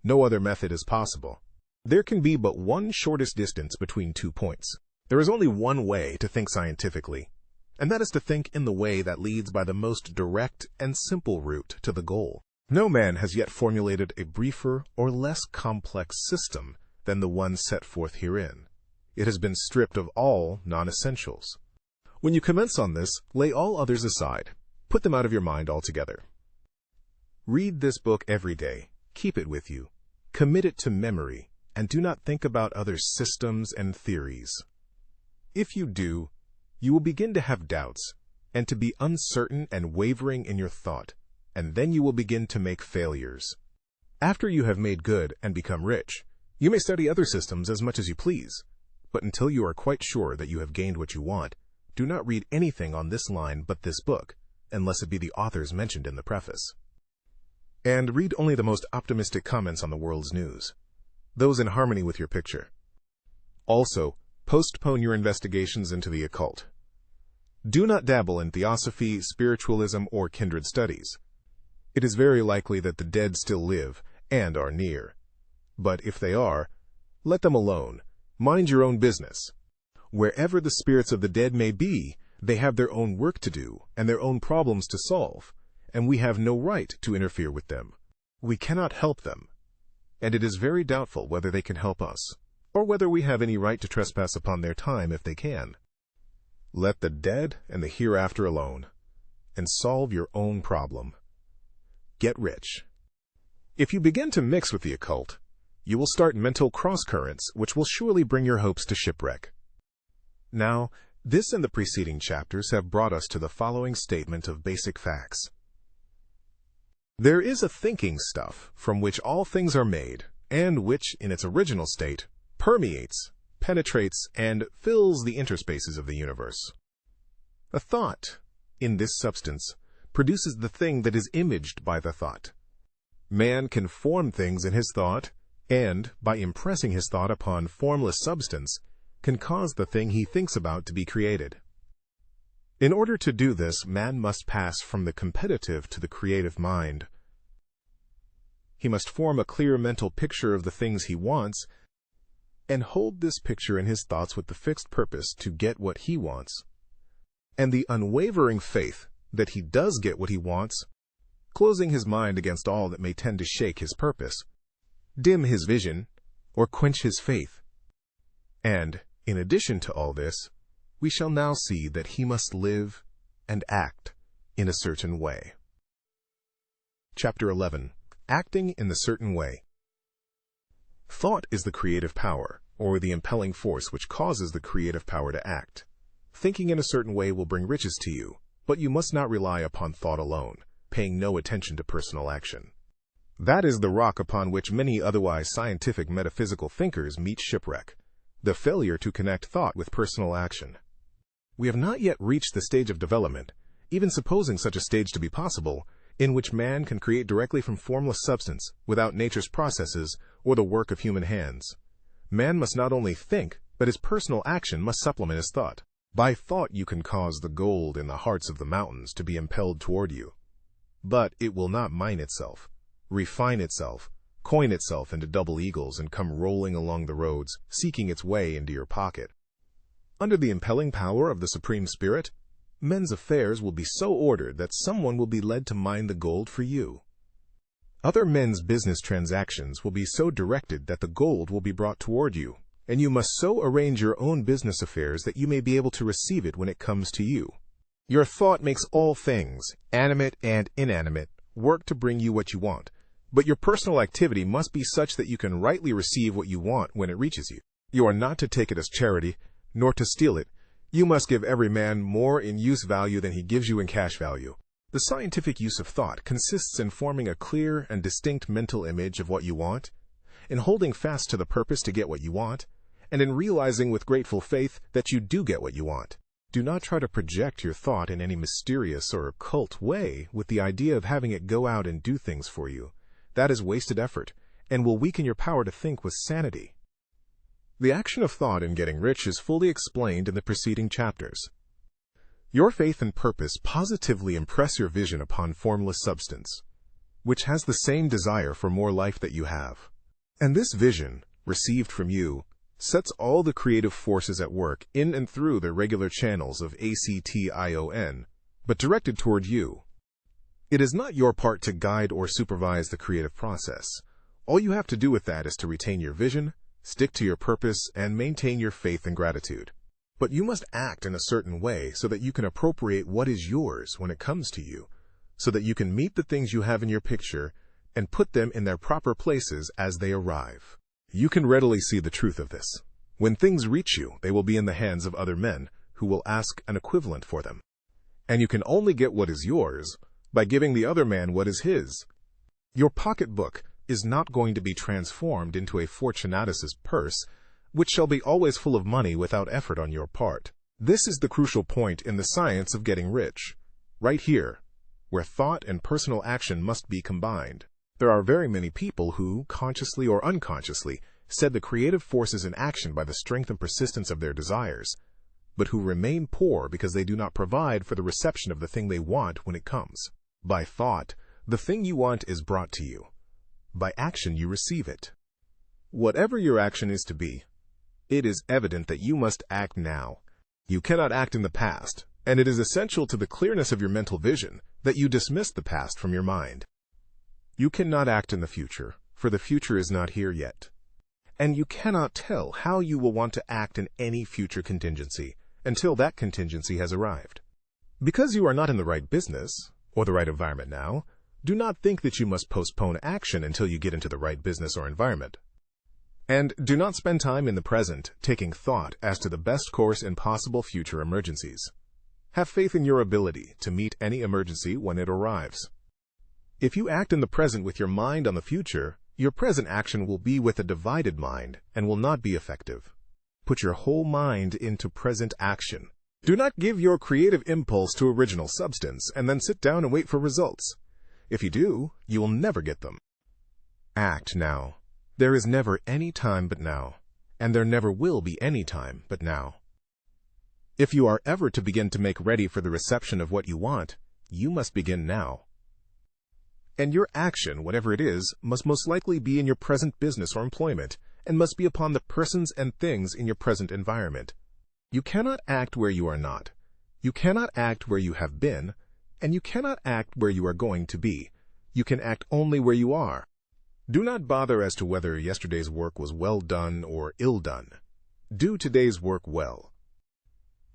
No other method is possible. There can be but one shortest distance between 2 points. There is only one way to think scientifically, and that is to think in the way that leads by the most direct and simple route to the goal. No man has yet formulated a briefer or less complex system than the one set forth herein. It has been stripped of all non-essentials. When you commence on this, lay all others aside. Put them out of your mind altogether. Read this book every day. Keep it with you. Commit it to memory, and do not think about other systems and theories. If you do, you will begin to have doubts, and to be uncertain and wavering in your thought, and then you will begin to make failures. After you have made good and become rich, you may study other systems as much as you please, but until you are quite sure that you have gained what you want, do not read anything on this line but this book, unless it be the authors mentioned in the preface. And read only the most optimistic comments on the world's news, those in harmony with your picture. Also, postpone your investigations into the occult. Do not dabble in theosophy, spiritualism, or kindred studies. It is very likely that the dead still live and are near. But if they are, let them alone. Mind your own business. Wherever the spirits of the dead may be, they have their own work to do and their own problems to solve, and we have no right to interfere with them. We cannot help them, and it is very doubtful whether they can help us, or whether we have any right to trespass upon their time if they can. Let the dead and the hereafter alone, and solve your own problem. Get rich. If you begin to mix with the occult, you will start mental cross-currents which will surely bring your hopes to shipwreck. Now, this and the preceding chapters have brought us to the following statement of basic facts. There is a thinking stuff from which all things are made, and which, in its original state, permeates, penetrates, and fills the interspaces of the universe. A thought, in this substance, produces the thing that is imaged by the thought. Man can form things in his thought, and, by impressing his thought upon formless substance, can cause the thing he thinks about to be created. In order to do this, man must pass from the competitive to the creative mind. He must form a clear mental picture of the things he wants, and hold this picture in his thoughts with the fixed purpose to get what he wants, and the unwavering faith that he does get what he wants, closing his mind against all that may tend to shake his purpose, dim his vision, or quench his faith. And, in addition to all this, we shall now see that he must live and act in a certain way. Chapter 11. Acting in a certain way. Thought is the creative power, or the impelling force which causes the creative power to act. Thinking in a certain way will bring riches to you, but you must not rely upon thought alone, paying no attention to personal action. That is the rock upon which many otherwise scientific metaphysical thinkers meet shipwreck, the failure to connect thought with personal action. We have not yet reached the stage of development, even supposing such a stage to be possible, in which man can create directly from formless substance, without nature's processes or the work of human hands. Man must not only think, but his personal action must supplement his thought. By thought you can cause the gold in the hearts of the mountains to be impelled toward you. But it will not mine itself, refine itself, coin itself into double eagles and come rolling along the roads, seeking its way into your pocket. Under the impelling power of the Supreme Spirit, men's affairs will be so ordered that someone will be led to mine the gold for you. Other men's business transactions will be so directed that the gold will be brought toward you, and you must so arrange your own business affairs that you may be able to receive it when it comes to you. Your thought makes all things, animate and inanimate, work to bring you what you want, but your personal activity must be such that you can rightly receive what you want when it reaches you. You are not to take it as charity, nor to steal it. You must give every man more in use value than he gives you in cash value. The scientific use of thought consists in forming a clear and distinct mental image of what you want, in holding fast to the purpose to get what you want, and in realizing with grateful faith that you do get what you want. Do not try to project your thought in any mysterious or occult way with the idea of having it go out and do things for you. That is wasted effort and will weaken your power to think with sanity. The action of thought in getting rich is fully explained in the preceding chapters. Your faith and purpose positively impress your vision upon formless substance, which has the same desire for more life that you have. And this vision, received from you, sets all the creative forces at work in and through the regular channels of ACTION, but directed toward you. It is not your part to guide or supervise the creative process. All you have to do with that is to retain your vision, stick to your purpose, and maintain your faith and gratitude. But you must act in a certain way so that you can appropriate what is yours when it comes to you, so that you can meet the things you have in your picture and put them in their proper places as they arrive. You can readily see the truth of this. When things reach you, they will be in the hands of other men who will ask an equivalent for them. And you can only get what is yours by giving the other man what is his. Your pocketbook is not going to be transformed into a Fortunatus's purse, which shall be always full of money without effort on your part. This is the crucial point in the science of getting rich, right here, where thought and personal action must be combined. There are very many people who, consciously or unconsciously, set the creative forces in action by the strength and persistence of their desires, but who remain poor because they do not provide for the reception of the thing they want when it comes. By thought, the thing you want is brought to you. By action, you receive it. Whatever your action is to be, it is evident that you must act now. You cannot act in the past, and it is essential to the clearness of your mental vision that you dismiss the past from your mind. You cannot act in the future, for the future is not here yet. And you cannot tell how you will want to act in any future contingency until that contingency has arrived. Because you are not in the right business or the right environment now, do not think that you must postpone action until you get into the right business or environment. And do not spend time in the present taking thought as to the best course in possible future emergencies. Have faith in your ability to meet any emergency when it arrives. If you act in the present with your mind on the future, your present action will be with a divided mind and will not be effective. Put your whole mind into present action. Do not give your creative impulse to original substance and then sit down and wait for results. If you do, you will never get them. Act now. There is never any time but now, and there never will be any time but now. If you are ever to begin to make ready for the reception of what you want, you must begin now. And your action, whatever it is, must most likely be in your present business or employment, and must be upon the persons and things in your present environment. You cannot act where you are not. You cannot act where you have been, and you cannot act where you are going to be. You can act only where you are. Do not bother as to whether yesterday's work was well done or ill done. Do today's work well.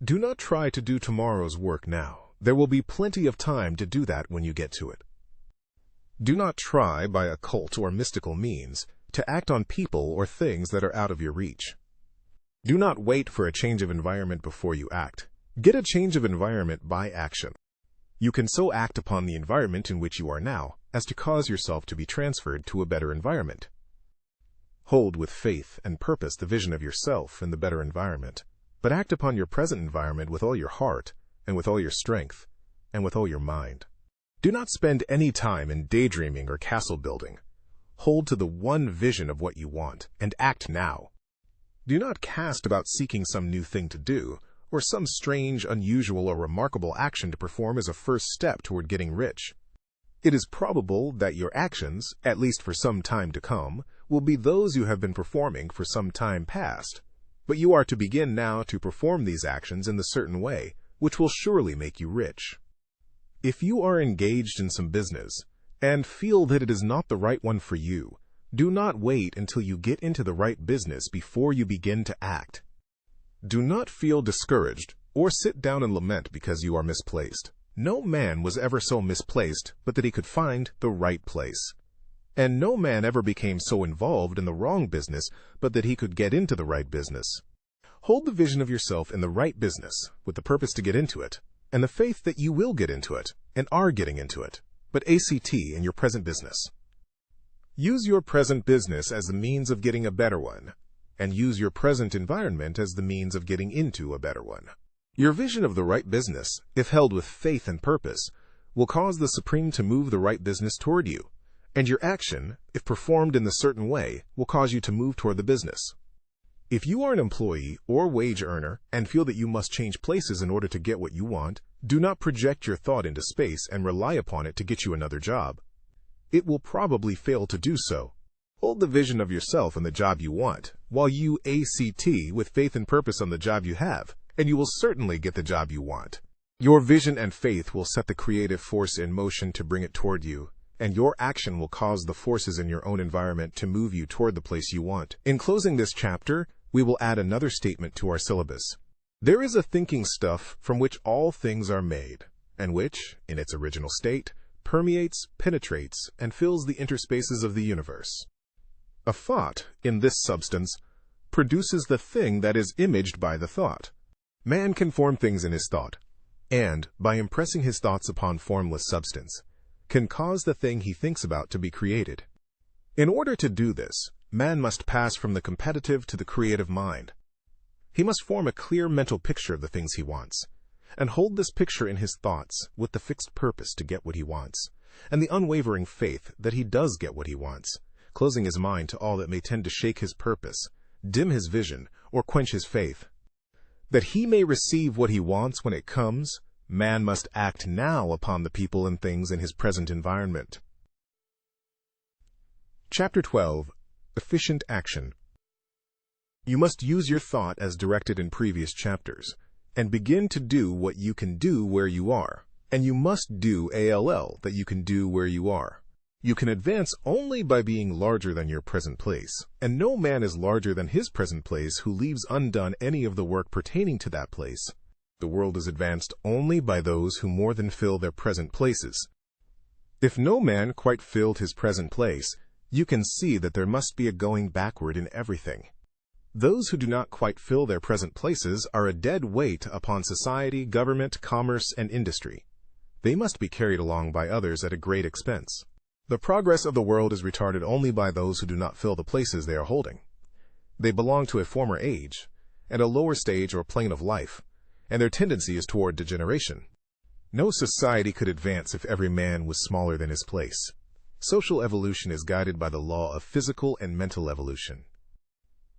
Do not try to do tomorrow's work now. There will be plenty of time to do that when you get to it. Do not try, by occult or mystical means, to act on people or things that are out of your reach. Do not wait for a change of environment before you act. Get a change of environment by action. You can so act upon the environment in which you are now as to cause yourself to be transferred to a better environment. Hold with faith and purpose the vision of yourself in the better environment, but act upon your present environment with all your heart, and with all your strength, and with all your mind. Do not spend any time in daydreaming or castle building. Hold to the one vision of what you want, and act now. Do not cast about seeking some new thing to do, or some strange, unusual, or remarkable action to perform as a first step toward getting rich. It is probable that your actions, at least for some time to come, will be those you have been performing for some time past, but you are to begin now to perform these actions in the certain way, which will surely make you rich. If you are engaged in some business, and feel that it is not the right one for you, do not wait until you get into the right business before you begin to act. Do not feel discouraged, or sit down and lament because you are misplaced. No man was ever so misplaced but that he could find the right place. And no man ever became so involved in the wrong business but that he could get into the right business. Hold the vision of yourself in the right business, with the purpose to get into it, and the faith that you will get into it, and are getting into it, but ACT in your present business. Use your present business as the means of getting a better one, and use your present environment as the means of getting into a better one. Your vision of the right business, if held with faith and purpose, will cause the Supreme to move the right business toward you, and your action, if performed in a certain way, will cause you to move toward the business. If you are an employee or wage earner and feel that you must change places in order to get what you want, do not project your thought into space and rely upon it to get you another job. It will probably fail to do so. Hold the vision of yourself and the job you want, while you act with faith and purpose on the job you have, and you will certainly get the job you want. Your vision and faith will set the creative force in motion to bring it toward you, and your action will cause the forces in your own environment to move you toward the place you want. In closing this chapter, we will add another statement to our syllabus. There is a thinking stuff from which all things are made, and which, in its original state, permeates, penetrates, and fills the interspaces of the universe. A thought, in this substance, produces the thing that is imaged by the thought. Man can form things in his thought, and, by impressing his thoughts upon formless substance, can cause the thing he thinks about to be created. In order to do this, man must pass from the competitive to the creative mind. He must form a clear mental picture of the things he wants, and hold this picture in his thoughts with the fixed purpose to get what he wants, and the unwavering faith that he does get what he wants, closing his mind to all that may tend to shake his purpose, dim his vision, or quench his faith. That he may receive what he wants when it comes, man must act now upon the people and things in his present environment. Chapter 12. Efficient Action. You must use your thought as directed in previous chapters, and begin to do what you can do where you are, and you must do ALL that you can do where you are. You can advance only by being larger than your present place, and no man is larger than his present place who leaves undone any of the work pertaining to that place. The world is advanced only by those who more than fill their present places. If no man quite filled his present place, you can see that there must be a going backward in everything. Those who do not quite fill their present places are a dead weight upon society, government, commerce, and industry. They must be carried along by others at a great expense. The progress of the world is retarded only by those who do not fill the places they are holding. They belong to a former age, and a lower stage or plane of life, and their tendency is toward degeneration. No society could advance if every man was smaller than his place. Social evolution is guided by the law of physical and mental evolution.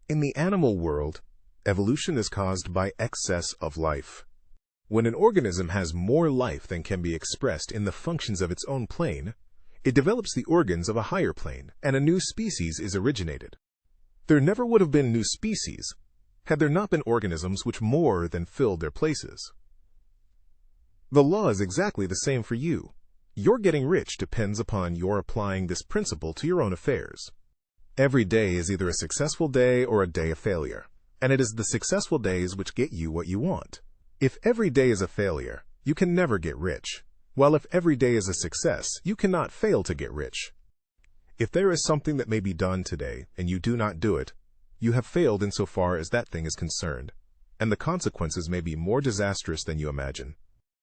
In the animal world, evolution is caused by excess of life. When an organism has more life than can be expressed in the functions of its own plane, it develops the organs of a higher plane, and a new species is originated. There never would have been new species had there not been organisms which more than filled their places. The law is exactly the same for you. Your getting rich depends upon your applying this principle to your own affairs. Every day is either a successful day or a day of failure, and it is the successful days which get you what you want. If every day is a failure, you can never get rich, while if every day is a success, you cannot fail to get rich. If there is something that may be done today, and you do not do it, you have failed insofar as that thing is concerned, and the consequences may be more disastrous than you imagine.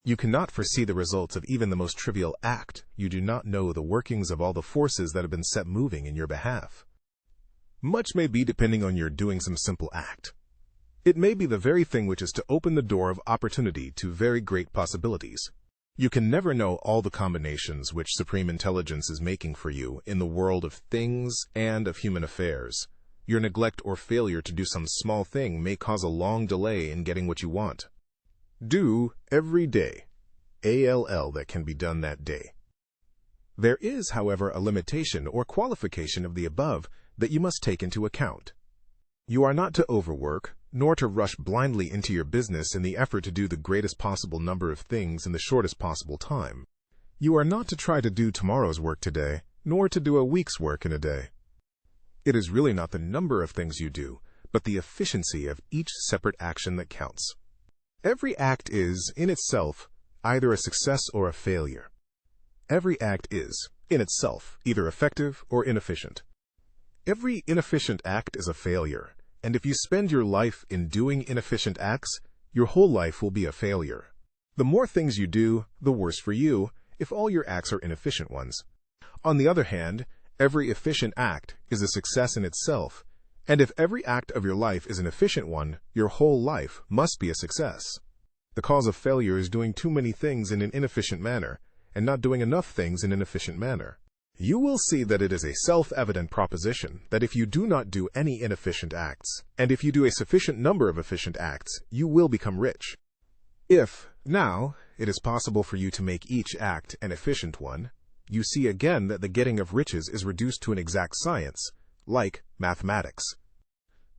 You cannot foresee the results of even the most trivial act. You do not know the workings of all the forces that have been set moving in your behalf. Much may be depending on your doing some simple act. It may be the very thing which is to open the door of opportunity to very great possibilities. You can never know all the combinations which Supreme Intelligence is making for you in the world of things and of human affairs. Your neglect or failure to do some small thing may cause a long delay in getting what you want. Do every day ALL that can be done that day. There is, however, a limitation or qualification of the above that you must take into account. You are not to overwork, nor to rush blindly into your business in the effort to do the greatest possible number of things in the shortest possible time. You are not to try to do tomorrow's work today, nor to do a week's work in a day. It is really not the number of things you do, but the efficiency of each separate action that counts. Every act is, in itself, either a success or a failure. Every act is, in itself, either effective or inefficient. Every inefficient act is a failure, and if you spend your life in doing inefficient acts, your whole life will be a failure. The more things you do, the worse for you, if all your acts are inefficient ones. On the other hand, every efficient act is a success in itself, and if every act of your life is an efficient one, your whole life must be a success. The cause of failure is doing too many things in an inefficient manner, and not doing enough things in an efficient manner. You will see that it is a self-evident proposition that if you do not do any inefficient acts, and if you do a sufficient number of efficient acts, you will become rich. If, now, it is possible for you to make each act an efficient one, you see again that the getting of riches is reduced to an exact science, like mathematics.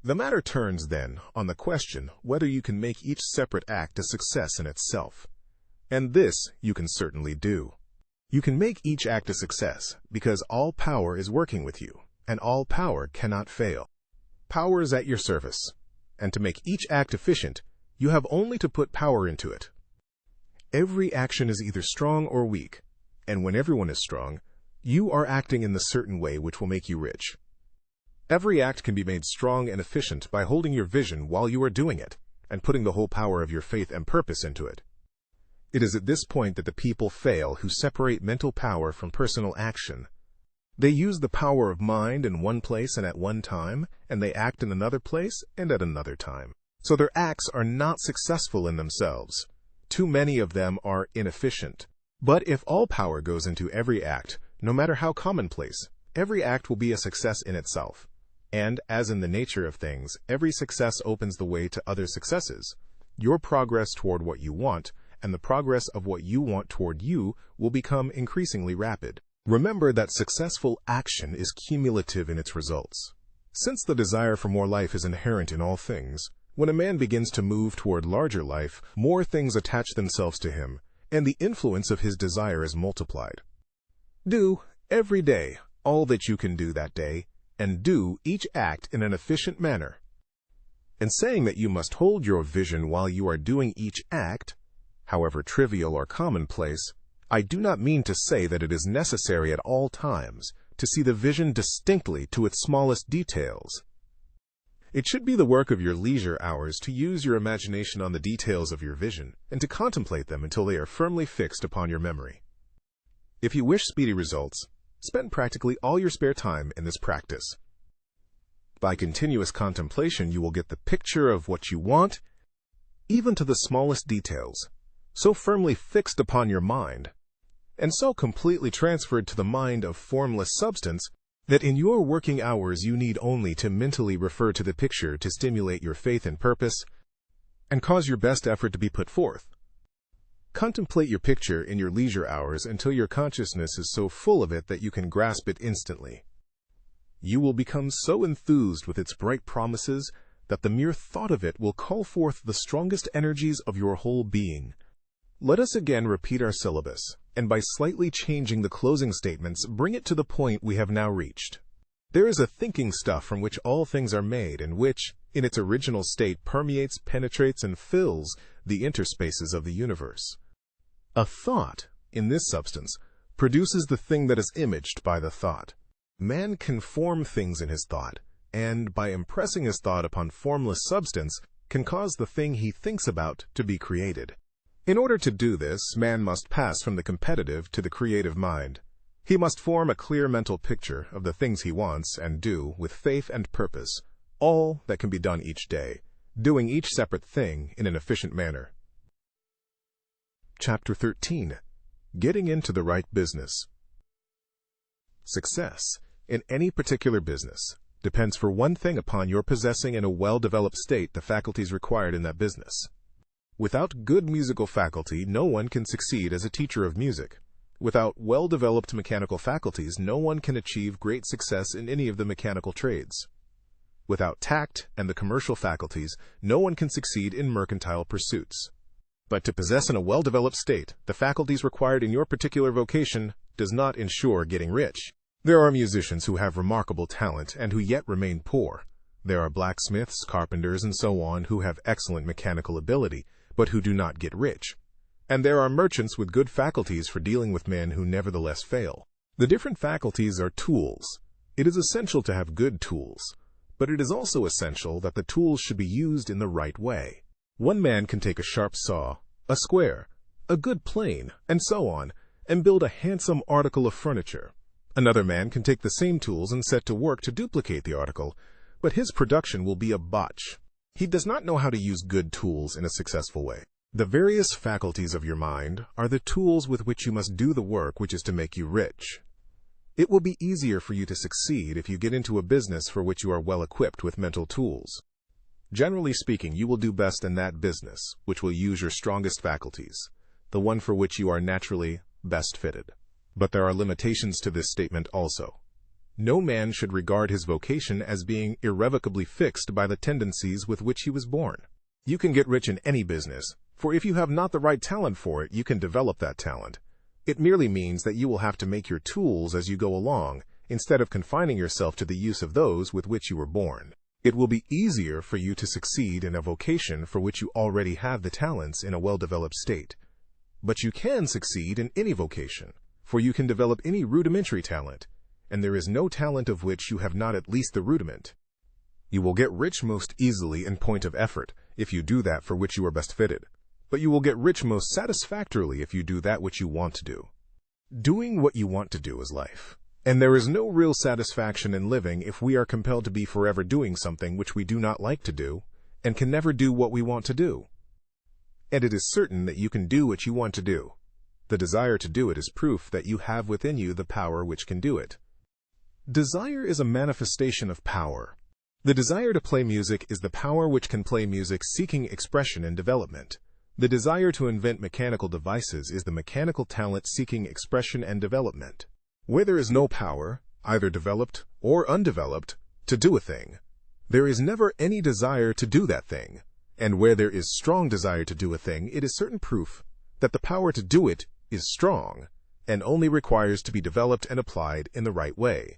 The matter turns, then, on the question whether you can make each separate act a success in itself. And this you can certainly do. You can make each act a success because all power is working with you, and all power cannot fail. Power is at your service, and to make each act efficient, you have only to put power into it. Every action is either strong or weak, and when everyone is strong, you are acting in the certain way which will make you rich. Every act can be made strong and efficient by holding your vision while you are doing it, and putting the whole power of your faith and purpose into it. It is at this point that the people fail who separate mental power from personal action. They use the power of mind in one place and at one time, and they act in another place and at another time. So their acts are not successful in themselves. Too many of them are inefficient. But if all power goes into every act, no matter how commonplace, every act will be a success in itself. And, as in the nature of things, every success opens the way to other successes. Your progress toward what you want, and the progress of what you want toward you, will become increasingly rapid. Remember that successful action is cumulative in its results. Since the desire for more life is inherent in all things, when a man begins to move toward larger life, more things attach themselves to him, and the influence of his desire is multiplied. Do, every day, all that you can do that day, and do each act in an efficient manner. In saying that you must hold your vision while you are doing each act, however trivial or commonplace, I do not mean to say that it is necessary at all times to see the vision distinctly to its smallest details. It should be the work of your leisure hours to use your imagination on the details of your vision and to contemplate them until they are firmly fixed upon your memory. If you wish speedy results, spend practically all your spare time in this practice. By continuous contemplation, you will get the picture of what you want, even to the smallest details, so firmly fixed upon your mind, and so completely transferred to the mind of formless substance, that in your working hours you need only to mentally refer to the picture to stimulate your faith and purpose, and cause your best effort to be put forth. Contemplate your picture in your leisure hours until your consciousness is so full of it that you can grasp it instantly. You will become so enthused with its bright promises that the mere thought of it will call forth the strongest energies of your whole being. Let us again repeat our syllabus, and by slightly changing the closing statements, bring it to the point we have now reached. There is a thinking stuff from which all things are made, and which, in its original state, permeates, penetrates, and fills the interspaces of the universe. A thought, in this substance, produces the thing that is imaged by the thought. Man can form things in his thought, and, by impressing his thought upon formless substance, can cause the thing he thinks about to be created. In order to do this, man must pass from the competitive to the creative mind. He must form a clear mental picture of the things he wants and do with faith and purpose, all that can be done each day, doing each separate thing in an efficient manner. Chapter 13. Getting into the right business. Success, in any particular business, depends for one thing upon your possessing in a well-developed state the faculties required in that business. Without good musical faculty, no one can succeed as a teacher of music. Without well-developed mechanical faculties, no one can achieve great success in any of the mechanical trades. Without tact and the commercial faculties, no one can succeed in mercantile pursuits. But to possess in a well-developed state the faculties required in your particular vocation does not ensure getting rich. There are musicians who have remarkable talent and who yet remain poor. There are blacksmiths, carpenters, and so on who have excellent mechanical ability, but who do not get rich. And there are merchants with good faculties for dealing with men who nevertheless fail. The different faculties are tools. It is essential to have good tools, but it is also essential that the tools should be used in the right way. One man can take a sharp saw, a square, a good plane, and so on, and build a handsome article of furniture. Another man can take the same tools and set to work to duplicate the article, but his production will be a botch. He does not know how to use good tools in a successful way. The various faculties of your mind are the tools with which you must do the work which is to make you rich. It will be easier for you to succeed if you get into a business for which you are well equipped with mental tools. Generally speaking, you will do best in that business which will use your strongest faculties, the one for which you are naturally best fitted. But there are limitations to this statement also. No man should regard his vocation as being irrevocably fixed by the tendencies with which he was born. You can get rich in any business, for if you have not the right talent for it, you can develop that talent. It merely means that you will have to make your tools as you go along, instead of confining yourself to the use of those with which you were born. It will be easier for you to succeed in a vocation for which you already have the talents in a well-developed state. But you can succeed in any vocation, for you can develop any rudimentary talent, and there is no talent of which you have not at least the rudiment. You will get rich most easily in point of effort, if you do that for which you are best fitted. But you will get rich most satisfactorily if you do that which you want to do. Doing what you want to do is life. And there is no real satisfaction in living if we are compelled to be forever doing something which we do not like to do, and can never do what we want to do. And it is certain that you can do what you want to do. The desire to do it is proof that you have within you the power which can do it. Desire is a manifestation of power. The desire to play music is the power which can play music seeking expression and development. The desire to invent mechanical devices is the mechanical talent seeking expression and development. Where there is no power, either developed or undeveloped, to do a thing, there is never any desire to do that thing. And where there is strong desire to do a thing, it is certain proof that the power to do it is strong, and only requires to be developed and applied in the right way.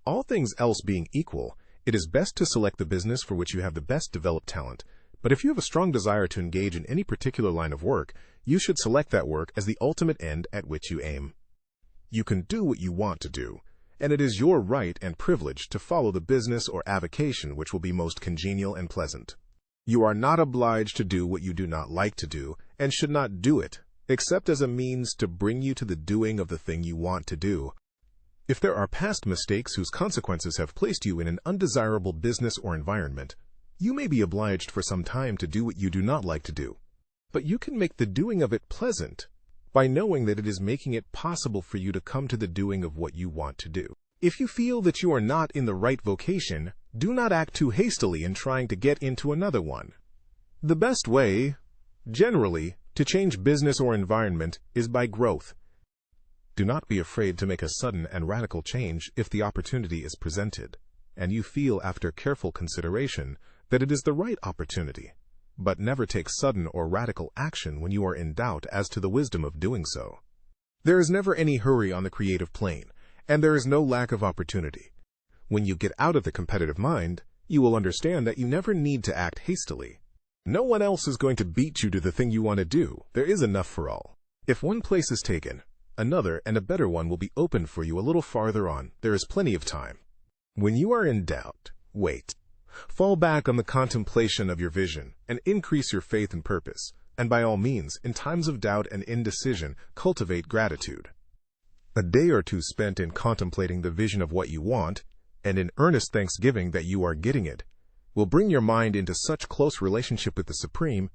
All things else being equal, it is best to select the business for which you have the best developed talent. But if you have a strong desire to engage in any particular line of work, you should select that work as the ultimate end at which you aim. You can do what you want to do, and it is your right and privilege to follow the business or avocation which will be most congenial and pleasant. You are not obliged to do what you do not like to do, and should not do it, except as a means to bring you to the doing of the thing you want to do. If there are past mistakes whose consequences have placed you in an undesirable business or environment, you may be obliged for some time to do what you do not like to do. But you can make the doing of it pleasant by knowing that it is making it possible for you to come to the doing of what you want to do. If you feel that you are not in the right vocation, do not act too hastily in trying to get into another one. The best way, generally, to change business or environment is by growth. Do not be afraid to make a sudden and radical change if the opportunity is presented, and you feel after careful consideration that it is the right opportunity. But never take sudden or radical action when you are in doubt as to the wisdom of doing so. There is never any hurry on the creative plane, and there is no lack of opportunity. When you get out of the competitive mind, you will understand that you never need to act hastily. No one else is going to beat you to the thing you want to do. There is enough for all. If one place is taken, another and a better one will be opened for you a little farther on. There is plenty of time. When you are in doubt, wait. Fall back on the contemplation of your vision and increase your faith and purpose, and by all means, in times of doubt and indecision, cultivate gratitude. A day or two spent in contemplating the vision of what you want, and in earnest thanksgiving that you are getting it, will bring your mind into such close relationship with the Supreme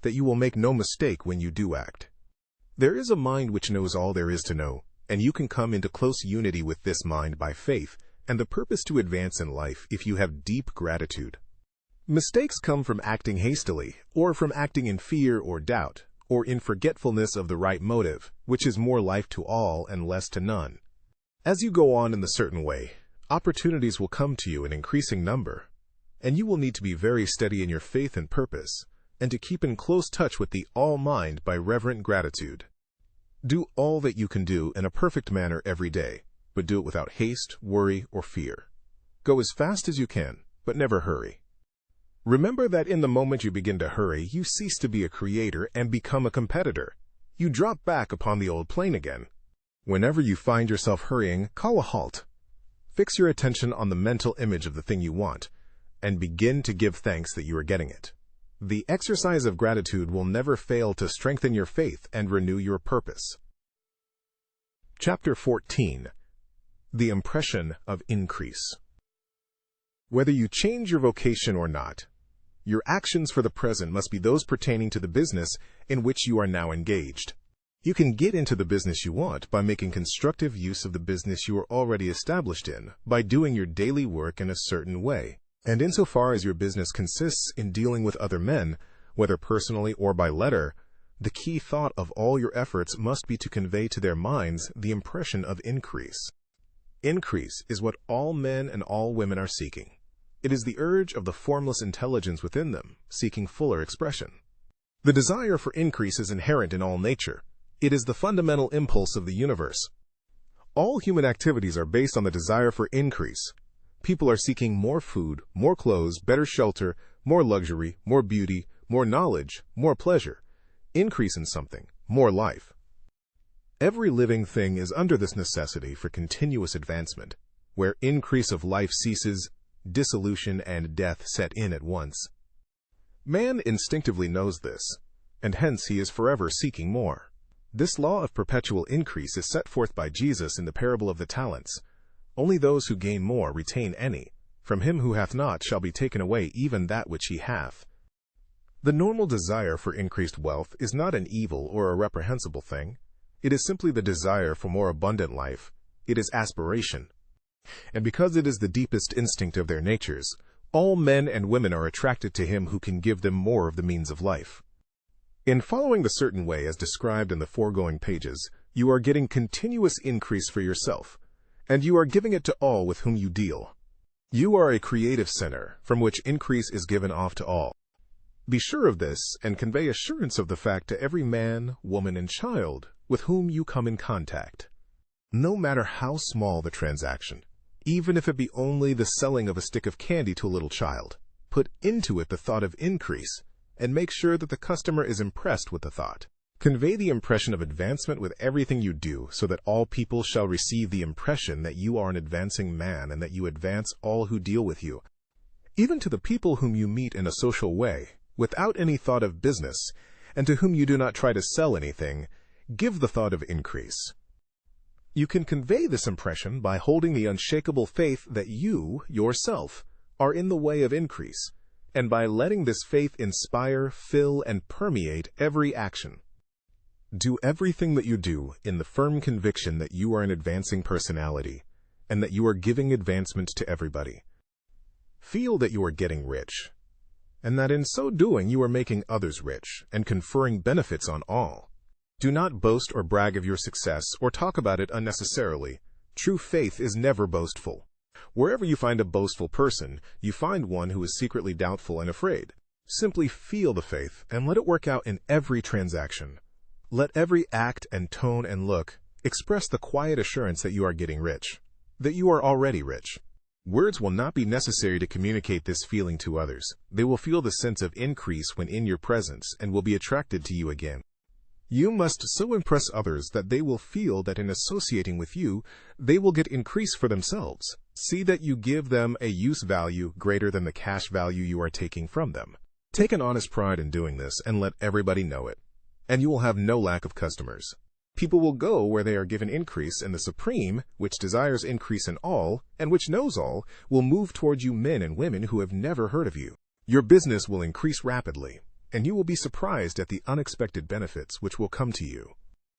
that you will make no mistake when you do act. There is a mind which knows all there is to know, and you can come into close unity with this mind by faith and the purpose to advance in life if you have deep gratitude. Mistakes come from acting hastily, or from acting in fear or doubt, or in forgetfulness of the right motive, which is more life to all and less to none. As you go on in the certain way, opportunities will come to you in increasing number, and you will need to be very steady in your faith and purpose, and to keep in close touch with the All-Mind by reverent gratitude. Do all that you can do in a perfect manner every day, but do it without haste, worry, or fear. Go as fast as you can, but never hurry. Remember that in the moment you begin to hurry, you cease to be a creator and become a competitor. You drop back upon the old plane again. Whenever you find yourself hurrying, call a halt. Fix your attention on the mental image of the thing you want, and begin to give thanks that you are getting it. The exercise of gratitude will never fail to strengthen your faith and renew your purpose. Chapter 14. The Impression of Increase. Whether you change your vocation or not, Your actions for the present must be those pertaining to the business in which you are now engaged. You can get into the business you want by making constructive use of the business you are already established in, by doing your daily work in a certain way. And insofar as your business consists in dealing with other men, whether personally or by letter, the key thought of all your efforts must be to convey to their minds the impression of increase. Increase is what all men and all women are seeking. It is the urge of the formless intelligence within them, seeking fuller expression. The desire for increase is inherent in all nature. It is the fundamental impulse of the universe. All human activities are based on the desire for increase. People are seeking more food, more clothes, better shelter, more luxury, more beauty, more knowledge, more pleasure. Increase in something, more life. Every living thing is under this necessity for continuous advancement. Where increase of life ceases, dissolution and death set in at once. Man instinctively knows this, and hence he is forever seeking more. This law of perpetual increase is set forth by Jesus in the parable of the talents. Only those who gain more retain any. From him who hath not shall be taken away even that which he hath. The normal desire for increased wealth is not an evil or a reprehensible thing. It is simply the desire for more abundant life. It is aspiration. And because it is the deepest instinct of their natures, all men and women are attracted to him who can give them more of the means of life. In following the certain way as described in the foregoing pages, you are getting continuous increase for yourself, and you are giving it to all with whom you deal. You are a creative center from which increase is given off to all. Be sure of this and convey assurance of the fact to every man, woman, and child with whom you come in contact. No matter how small the transaction, even if it be only the selling of a stick of candy to a little child, put into it the thought of increase, and make sure that the customer is impressed with the thought. Convey the impression of advancement with everything you do, so that all people shall receive the impression that you are an advancing man and that you advance all who deal with you. Even to the people whom you meet in a social way, without any thought of business, and to whom you do not try to sell anything, give the thought of increase. You can convey this impression by holding the unshakable faith that you, yourself, are in the way of increase, and by letting this faith inspire, fill, and permeate every action. Do everything that you do in the firm conviction that you are an advancing personality, and that you are giving advancement to everybody. Feel that you are getting rich, and that in so doing you are making others rich, and conferring benefits on all. Do not boast or brag of your success, or talk about it unnecessarily. True faith is never boastful. Wherever you find a boastful person, you find one who is secretly doubtful and afraid. Simply feel the faith, and let it work out in every transaction. Let every act and tone and look express the quiet assurance that you are getting rich, that you are already rich. Words will not be necessary to communicate this feeling to others. They will feel the sense of increase when in your presence and will be attracted to you again. You must so impress others that they will feel that in associating with you, they will get increase for themselves. See that you give them a use value greater than the cash value you are taking from them. Take an honest pride in doing this and let everybody know it, and you will have no lack of customers. People will go where they are given increase, and the Supreme, which desires increase in all, and which knows all, will move towards you men and women who have never heard of you. Your business will increase rapidly, and you will be surprised at the unexpected benefits which will come to you.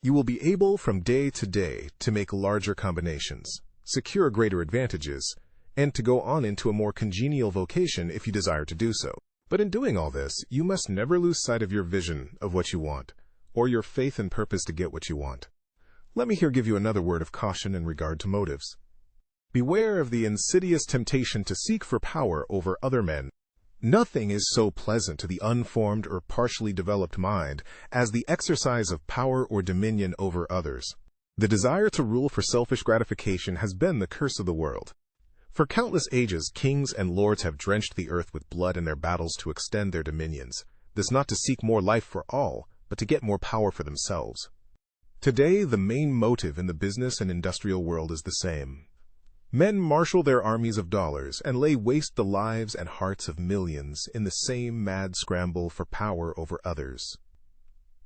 You will be able from day to day to make larger combinations, secure greater advantages, and to go on into a more congenial vocation if you desire to do so. But in doing all this, you must never lose sight of your vision of what you want, or your faith and purpose to get what you want. Let me here give you another word of caution in regard to motives. Beware of the insidious temptation to seek for power over other men. Nothing is so pleasant to the unformed or partially developed mind as the exercise of power or dominion over others. The desire to rule for selfish gratification has been the curse of the world. For countless ages, kings and lords have drenched the earth with blood in their battles to extend their dominions, this not to seek more life for all, but to get more power for themselves. Today, the main motive in the business and industrial world is the same. Men marshal their armies of dollars and lay waste the lives and hearts of millions in the same mad scramble for power over others.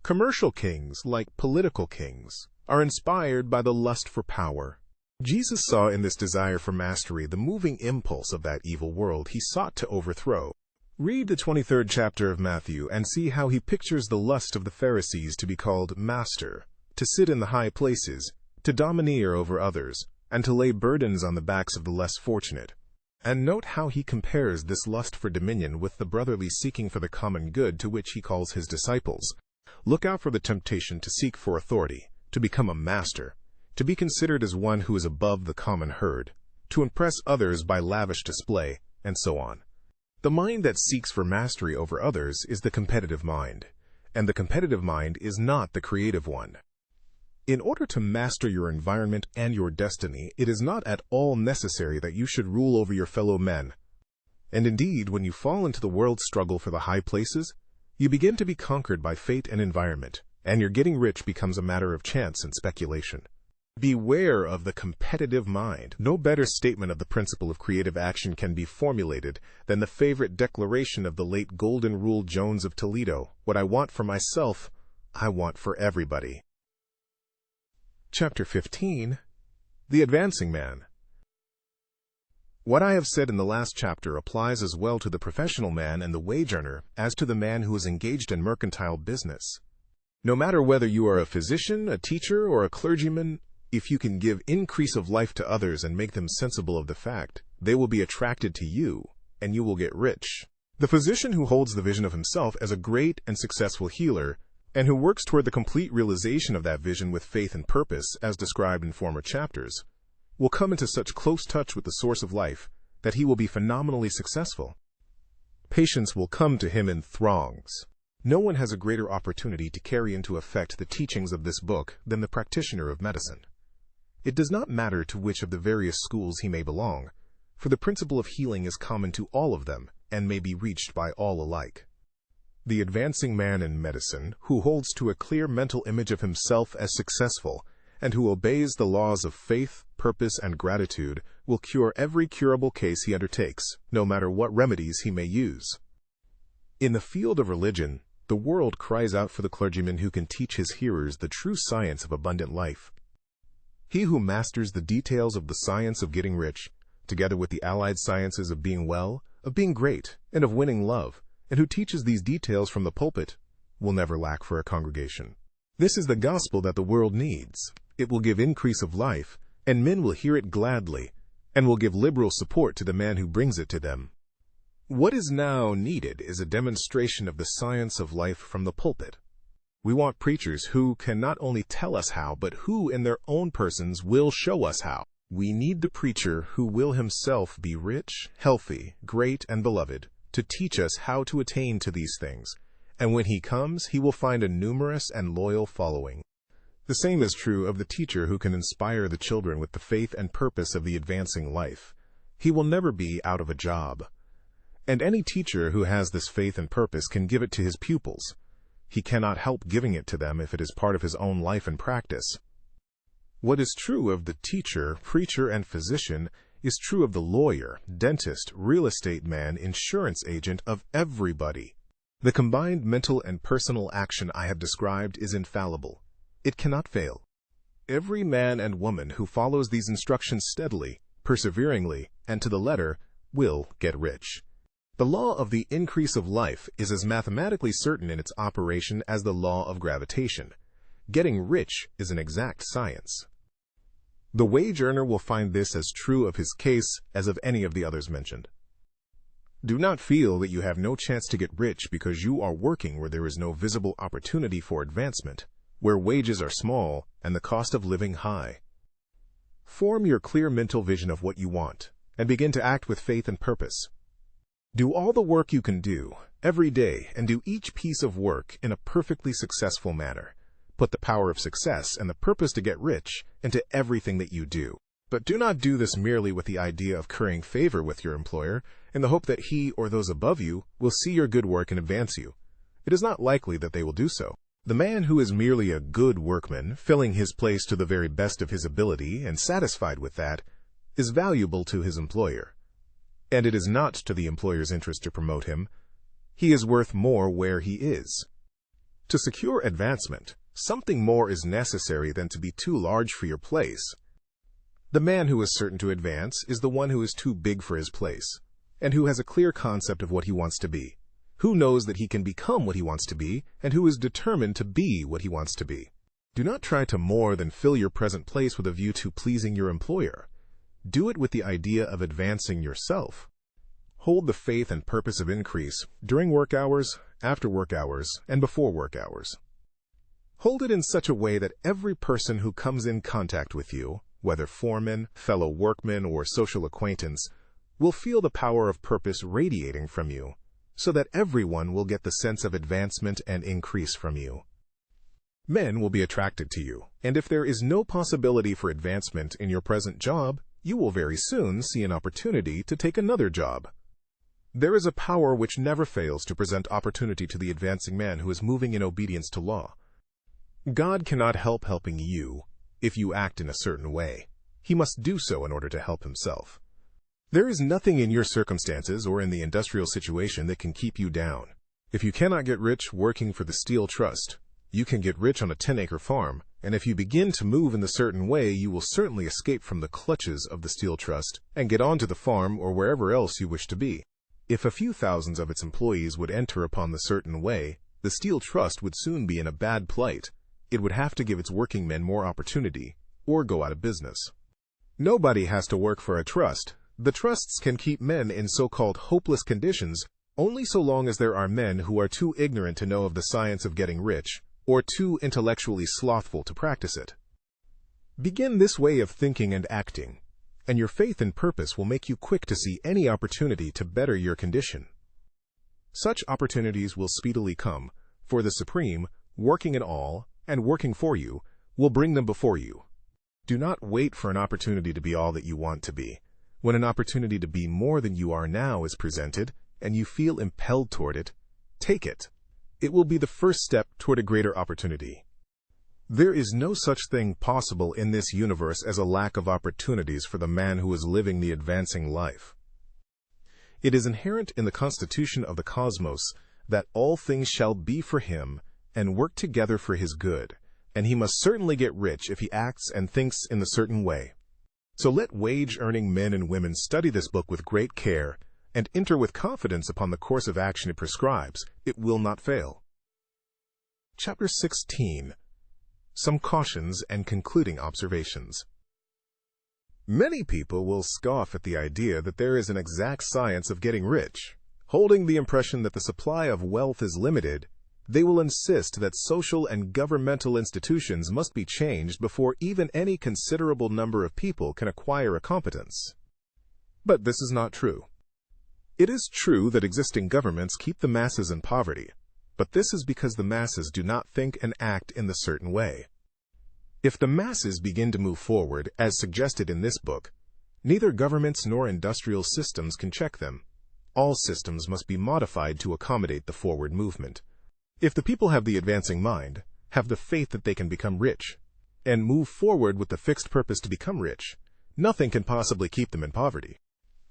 Commercial kings, like political kings, are inspired by the lust for power. Jesus saw in this desire for mastery the moving impulse of that evil world he sought to overthrow. Read the 23rd chapter of Matthew and see how he pictures the lust of the Pharisees to be called master, to sit in the high places, to domineer over others, and to lay burdens on the backs of the less fortunate. And note how he compares this lust for dominion with the brotherly seeking for the common good to which he calls his disciples. Look out for the temptation to seek for authority, to become a master, to be considered as one who is above the common herd, to impress others by lavish display, and so on. The mind that seeks for mastery over others is the competitive mind, and the competitive mind is not the creative one. In order to master your environment and your destiny, it is not at all necessary that you should rule over your fellow men. And indeed, when you fall into the world's struggle for the high places, you begin to be conquered by fate and environment, and your getting rich becomes a matter of chance and speculation. Beware of the competitive mind. No better statement of the principle of creative action can be formulated than the favorite declaration of the late Golden Rule Jones of Toledo: "What I want for myself, I want for everybody." Chapter 15. The Advancing Man. What I have said in the last chapter applies as well to the professional man and the wage earner as to the man who is engaged in mercantile business. No matter whether you are a physician, a teacher, or a clergyman, if you can give increase of life to others and make them sensible of the fact, they will be attracted to you, and you will get rich. The physician who holds the vision of himself as a great and successful healer, and who works toward the complete realization of that vision with faith and purpose, as described in former chapters, will come into such close touch with the source of life that he will be phenomenally successful. Patients will come to him in throngs. No one has a greater opportunity to carry into effect the teachings of this book than the practitioner of medicine. It does not matter to which of the various schools he may belong, for the principle of healing is common to all of them and may be reached by all alike. The advancing man in medicine, who holds to a clear mental image of himself as successful, and who obeys the laws of faith, purpose, and gratitude, will cure every curable case he undertakes, no matter what remedies he may use. In the field of religion, the world cries out for the clergyman who can teach his hearers the true science of abundant life. He who masters the details of the science of getting rich, together with the allied sciences of being well, of being great, and of winning love, and who teaches these details from the pulpit, will never lack for a congregation. This is the gospel that the world needs. It will give increase of life, and men will hear it gladly, and will give liberal support to the man who brings it to them. What is now needed is a demonstration of the science of life from the pulpit. We want preachers who can not only tell us how, but who in their own persons will show us how. We need the preacher who will himself be rich, healthy, great, and beloved, to teach us how to attain to these things, and when he comes, he will find a numerous and loyal following. The same is true of the teacher who can inspire the children with the faith and purpose of the advancing life. He will never be out of a job. And any teacher who has this faith and purpose can give it to his pupils. He cannot help giving it to them if it is part of his own life and practice. What is true of the teacher, preacher, and physician is true of the lawyer, dentist, real estate man, insurance agent, of everybody. The combined mental and personal action I have described is infallible. It cannot fail. Every man and woman who follows these instructions steadily, perseveringly, and to the letter will get rich. The law of the increase of life is as mathematically certain in its operation as the law of gravitation. Getting rich is an exact science. The wage earner will find this as true of his case as of any of the others mentioned. Do not feel that you have no chance to get rich because you are working where there is no visible opportunity for advancement, where wages are small and the cost of living high. Form your clear mental vision of what you want, and begin to act with faith and purpose. Do all the work you can do, every day, and do each piece of work in a perfectly successful manner. Put the power of success and the purpose to get rich into everything that you do. But do not do this merely with the idea of currying favor with your employer, in the hope that he or those above you will see your good work and advance you. It is not likely that they will do so. The man who is merely a good workman, filling his place to the very best of his ability and satisfied with that, is valuable to his employer. And it is not to the employer's interest to promote him. He is worth more where he is. To secure advancement, something more is necessary than to be too large for your place. The man who is certain to advance is the one who is too big for his place. and who has a clear concept of what he wants to be, who knows that he can become what he wants to be, and who is determined to be what he wants to be. Do not try to more than fill your present place with a view to pleasing your employer. Do it with the idea of advancing yourself. Hold the faith and purpose of increase during work hours, after work hours, and before work hours. Hold it in such a way that every person who comes in contact with you, whether foreman, fellow workman, or social acquaintance, will feel the power of purpose radiating from you, so that everyone will get the sense of advancement and increase from you. Men will be attracted to you, and if there is no possibility for advancement in your present job, you will very soon see an opportunity to take another job. There is a power which never fails to present opportunity to the advancing man who is moving in obedience to law. God cannot help helping you if you act in a certain way. He must do so in order to help himself. There is nothing in your circumstances or in the industrial situation that can keep you down. If you cannot get rich working for the Steel Trust, you can get rich on a 10-acre farm, and if you begin to move in a certain way, you will certainly escape from the clutches of the Steel Trust and get onto the farm or wherever else you wish to be. If a few thousands of its employees would enter upon the certain way, the Steel Trust would soon be in a bad plight. It would have to give its working men more opportunity, or go out of business. Nobody has to work for a trust. The trusts can keep men in so-called hopeless conditions only so long as there are men who are too ignorant to know of the science of getting rich, or too intellectually slothful to practice it. Begin this way of thinking and acting, and your faith and purpose will make you quick to see any opportunity to better your condition. Such opportunities will speedily come, for the Supreme, working in all, and working for you, will bring them before you. Do not wait for an opportunity to be all that you want to be. When an opportunity to be more than you are now is presented, and you feel impelled toward it, take it. It will be the first step toward a greater opportunity. There is no such thing possible in this universe as a lack of opportunities for the man who is living the advancing life. It is inherent in the constitution of the cosmos that all things shall be for him and work together for his good, and he must certainly get rich if he acts and thinks in the certain way. So let wage-earning men and women study this book with great care and enter with confidence upon the course of action it prescribes. It will not fail. Chapter 16. Some Cautions and Concluding Observations. Many people will scoff at the idea that there is an exact science of getting rich. Holding the impression that the supply of wealth is limited, they will insist that social and governmental institutions must be changed before even any considerable number of people can acquire a competence. But this is not true. It is true that existing governments keep the masses in poverty, but this is because the masses do not think and act in the certain way. If the masses begin to move forward, as suggested in this book, neither governments nor industrial systems can check them. All systems must be modified to accommodate the forward movement. If the people have the advancing mind, have the faith that they can become rich, and move forward with the fixed purpose to become rich, nothing can possibly keep them in poverty.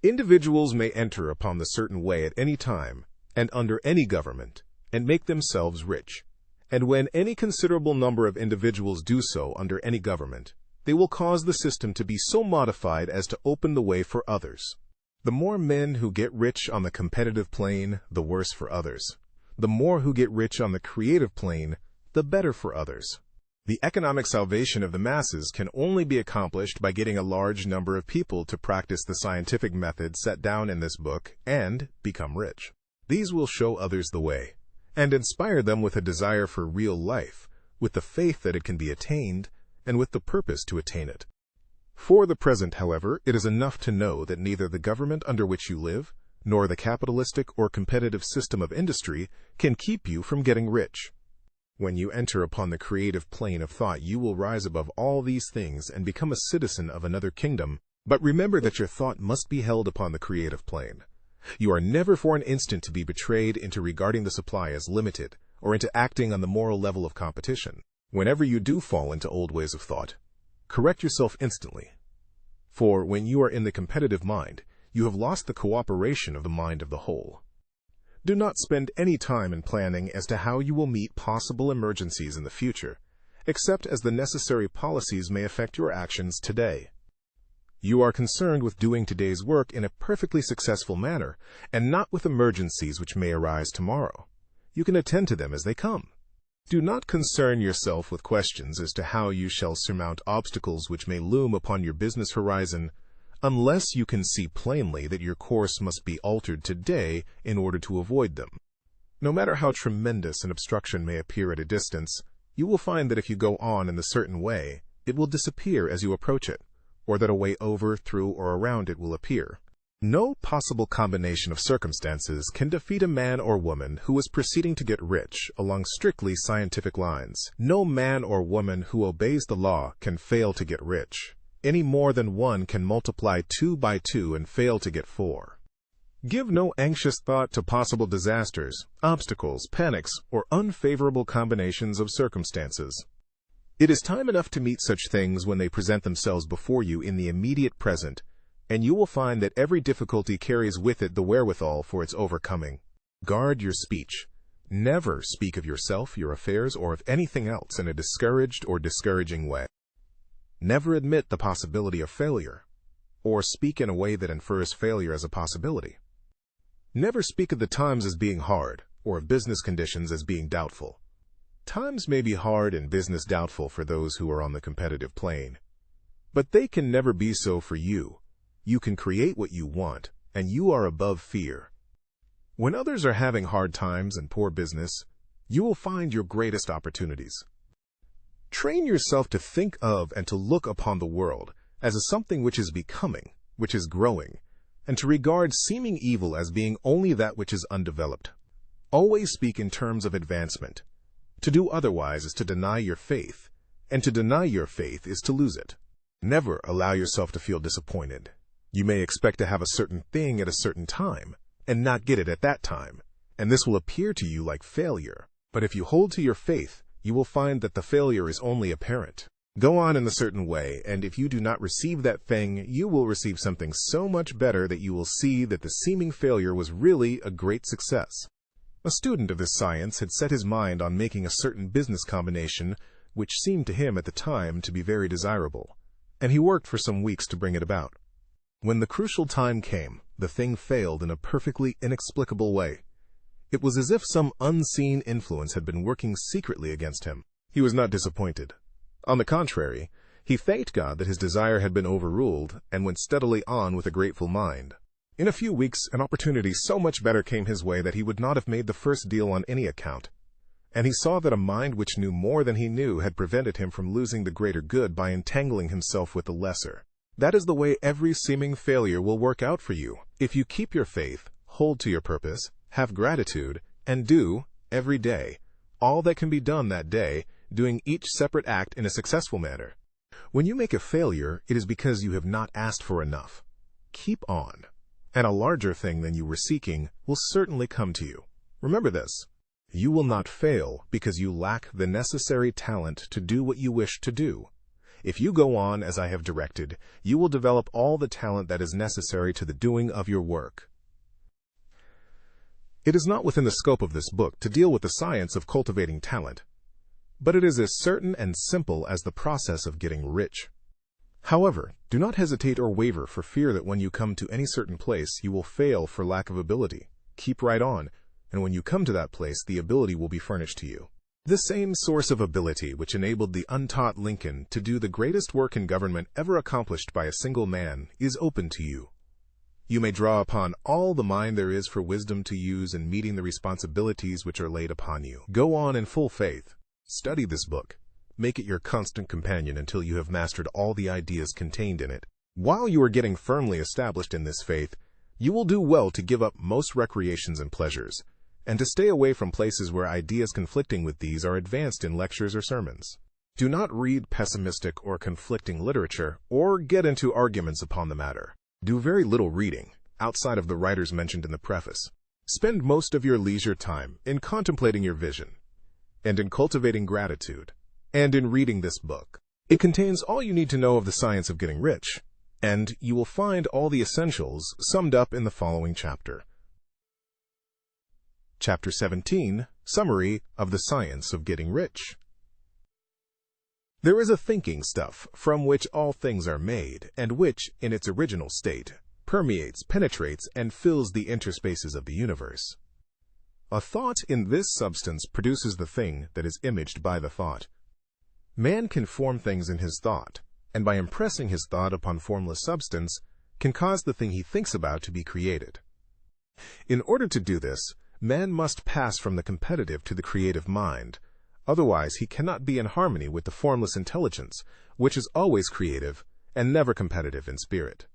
Individuals may enter upon the certain way at any time, and under any government, and make themselves rich. And when any considerable number of individuals do so under any government, they will cause the system to be so modified as to open the way for others. The more men who get rich on the competitive plane, the worse for others. The more who get rich on the creative plane, the better for others. The economic salvation of the masses can only be accomplished by getting a large number of people to practice the scientific method set down in this book and become rich. These will show others the way, and inspire them with a desire for real life, with the faith that it can be attained, and with the purpose to attain it. For the present, however, it is enough to know that neither the government under which you live, nor the capitalistic or competitive system of industry can keep you from getting rich. When you enter upon the creative plane of thought, you will rise above all these things and become a citizen of another kingdom. But remember that your thought must be held upon the creative plane. You are never for an instant to be betrayed into regarding the supply as limited, or into acting on the moral level of competition. Whenever you do fall into old ways of thought, correct yourself instantly. For when you are in the competitive mind, you have lost the cooperation of the mind of the whole. Do not spend any time in planning as to how you will meet possible emergencies in the future, except as the necessary policies may affect your actions today. You are concerned with doing today's work in a perfectly successful manner, and not with emergencies which may arise tomorrow. You can attend to them as they come. Do not concern yourself with questions as to how you shall surmount obstacles which may loom upon your business horizon, unless you can see plainly that your course must be altered today in order to avoid them. No matter how tremendous an obstruction may appear at a distance, you will find that if you go on in the certain way, it will disappear as you approach it, or that a way over, through, or around it will appear. No possible combination of circumstances can defeat a man or woman who is proceeding to get rich along strictly scientific lines. No man or woman who obeys the law can fail to get rich, any more than one can multiply 2 by 2 and fail to get 4. Give no anxious thought to possible disasters, obstacles, panics, or unfavorable combinations of circumstances. It is time enough to meet such things when they present themselves before you in the immediate present, and you will find that every difficulty carries with it the wherewithal for its overcoming. Guard your speech. Never speak of yourself, your affairs, or of anything else in a discouraged or discouraging way. Never admit the possibility of failure, or speak in a way that infers failure as a possibility. Never speak of the times as being hard, or of business conditions as being doubtful. Times may be hard and business doubtful for those who are on the competitive plane, but they can never be so for you. You can create what you want, and you are above fear. When others are having hard times and poor business, you will find your greatest opportunities. Train yourself to think of and to look upon the world as a something which is becoming, which is growing, and to regard seeming evil as being only that which is undeveloped. Always speak in terms of advancement. To do otherwise is to deny your faith, and to deny your faith is to lose it. Never allow yourself to feel disappointed. You may expect to have a certain thing at a certain time, and not get it at that time, and this will appear to you like failure. But if you hold to your faith, you will find that the failure is only apparent. Go on in a certain way, and if you do not receive that thing, you will receive something so much better that you will see that the seeming failure was really a great success. A student of this science had set his mind on making a certain business combination which seemed to him at the time to be very desirable, and he worked for some weeks to bring it about. When the crucial time came, the thing failed in a perfectly inexplicable way. It was as if some unseen influence had been working secretly against him. He was not disappointed. On the contrary, he thanked God that his desire had been overruled and went steadily on with a grateful mind. In a few weeks, an opportunity so much better came his way that he would not have made the first deal on any account, and he saw that a mind which knew more than he knew had prevented him from losing the greater good by entangling himself with the lesser. That is the way every seeming failure will work out for you, if you keep your faith, hold to your purpose, have gratitude, and do, every day, all that can be done that day, doing each separate act in a successful manner. When you make a failure, it is because you have not asked for enough. Keep on, and a larger thing than you were seeking will certainly come to you. Remember this. You will not fail because you lack the necessary talent to do what you wish to do. If you go on as I have directed, you will develop all the talent that is necessary to the doing of your work. It is not within the scope of this book to deal with the science of cultivating talent, but it is as certain and simple as the process of getting rich. However, do not hesitate or waver for fear that when you come to any certain place, you will fail for lack of ability. Keep right on, and when you come to that place, the ability will be furnished to you. The same source of ability which enabled the untaught Lincoln to do the greatest work in government ever accomplished by a single man is open to you. You may draw upon all the mind there is for wisdom to use in meeting the responsibilities which are laid upon you. Go on in full faith. Study this book. Make it your constant companion until you have mastered all the ideas contained in it. While you are getting firmly established in this faith, you will do well to give up most recreations and pleasures, and to stay away from places where ideas conflicting with these are advanced in lectures or sermons. Do not read pessimistic or conflicting literature, or get into arguments upon the matter. Do very little reading, outside of the writers mentioned in the preface. Spend most of your leisure time in contemplating your vision, and in cultivating gratitude, and in reading this book. It contains all you need to know of the science of getting rich, and you will find all the essentials summed up in the following chapter. Chapter 17, Summary of the Science of Getting Rich. There is a thinking stuff from which all things are made, and which, in its original state, permeates, penetrates, and fills the interspaces of the universe. A thought in this substance produces the thing that is imaged by the thought. Man can form things in his thought, and by impressing his thought upon formless substance, can cause the thing he thinks about to be created. In order to do this, man must pass from the competitive to the creative mind. Otherwise, he cannot be in harmony with the formless intelligence, which is always creative and never competitive in spirit.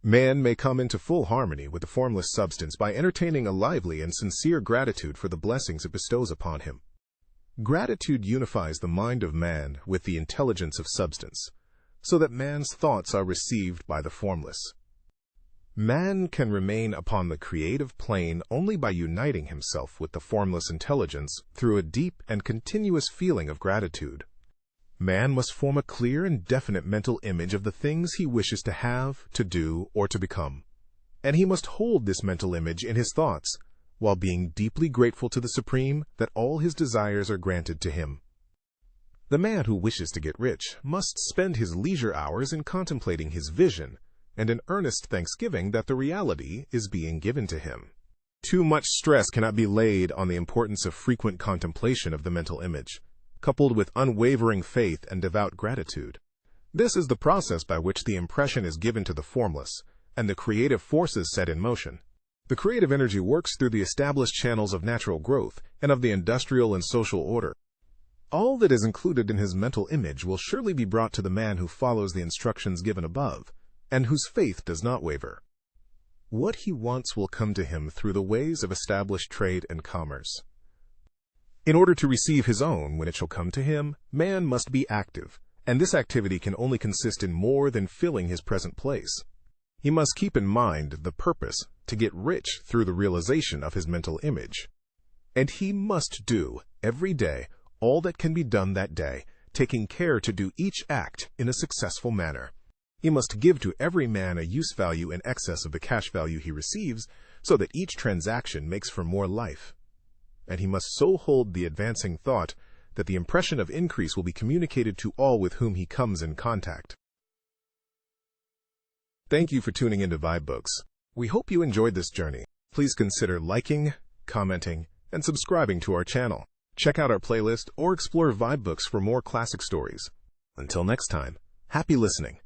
Man may come into full harmony with the formless substance by entertaining a lively and sincere gratitude for the blessings it bestows upon him. Gratitude unifies the mind of man with the intelligence of substance, so that man's thoughts are received by the formless. Man can remain upon the creative plane only by uniting himself with the formless intelligence through a deep and continuous feeling of gratitude. Man must form a clear and definite mental image of the things he wishes to have, to do, or to become. And he must hold this mental image in his thoughts, while being deeply grateful to the Supreme that all his desires are granted to him. The man who wishes to get rich must spend his leisure hours in contemplating his vision, and in earnest thanksgiving that the reality is being given to him. Too much stress cannot be laid on the importance of frequent contemplation of the mental image, coupled with unwavering faith and devout gratitude. This is the process by which the impression is given to the formless, and the creative forces set in motion. The creative energy works through the established channels of natural growth and of the industrial and social order. All that is included in his mental image will surely be brought to the man who follows the instructions given above, and whose faith does not waver. What he wants will come to him through the ways of established trade and commerce. In order to receive his own when it shall come to him, man must be active, and this activity can only consist in more than filling his present place. He must keep in mind the purpose to get rich through the realization of his mental image. And he must do, every day, all that can be done that day, taking care to do each act in a successful manner. He must give to every man a use value in excess of the cash value he receives, so that each transaction makes for more life. And he must so hold the advancing thought that the impression of increase will be communicated to all with whom he comes in contact. Thank you for tuning into vibeBooks. We hope you enjoyed this journey. Please consider liking, commenting, and subscribing to our channel. Check out our playlist or explore vibeBooks for more classic stories. Until next time, happy listening.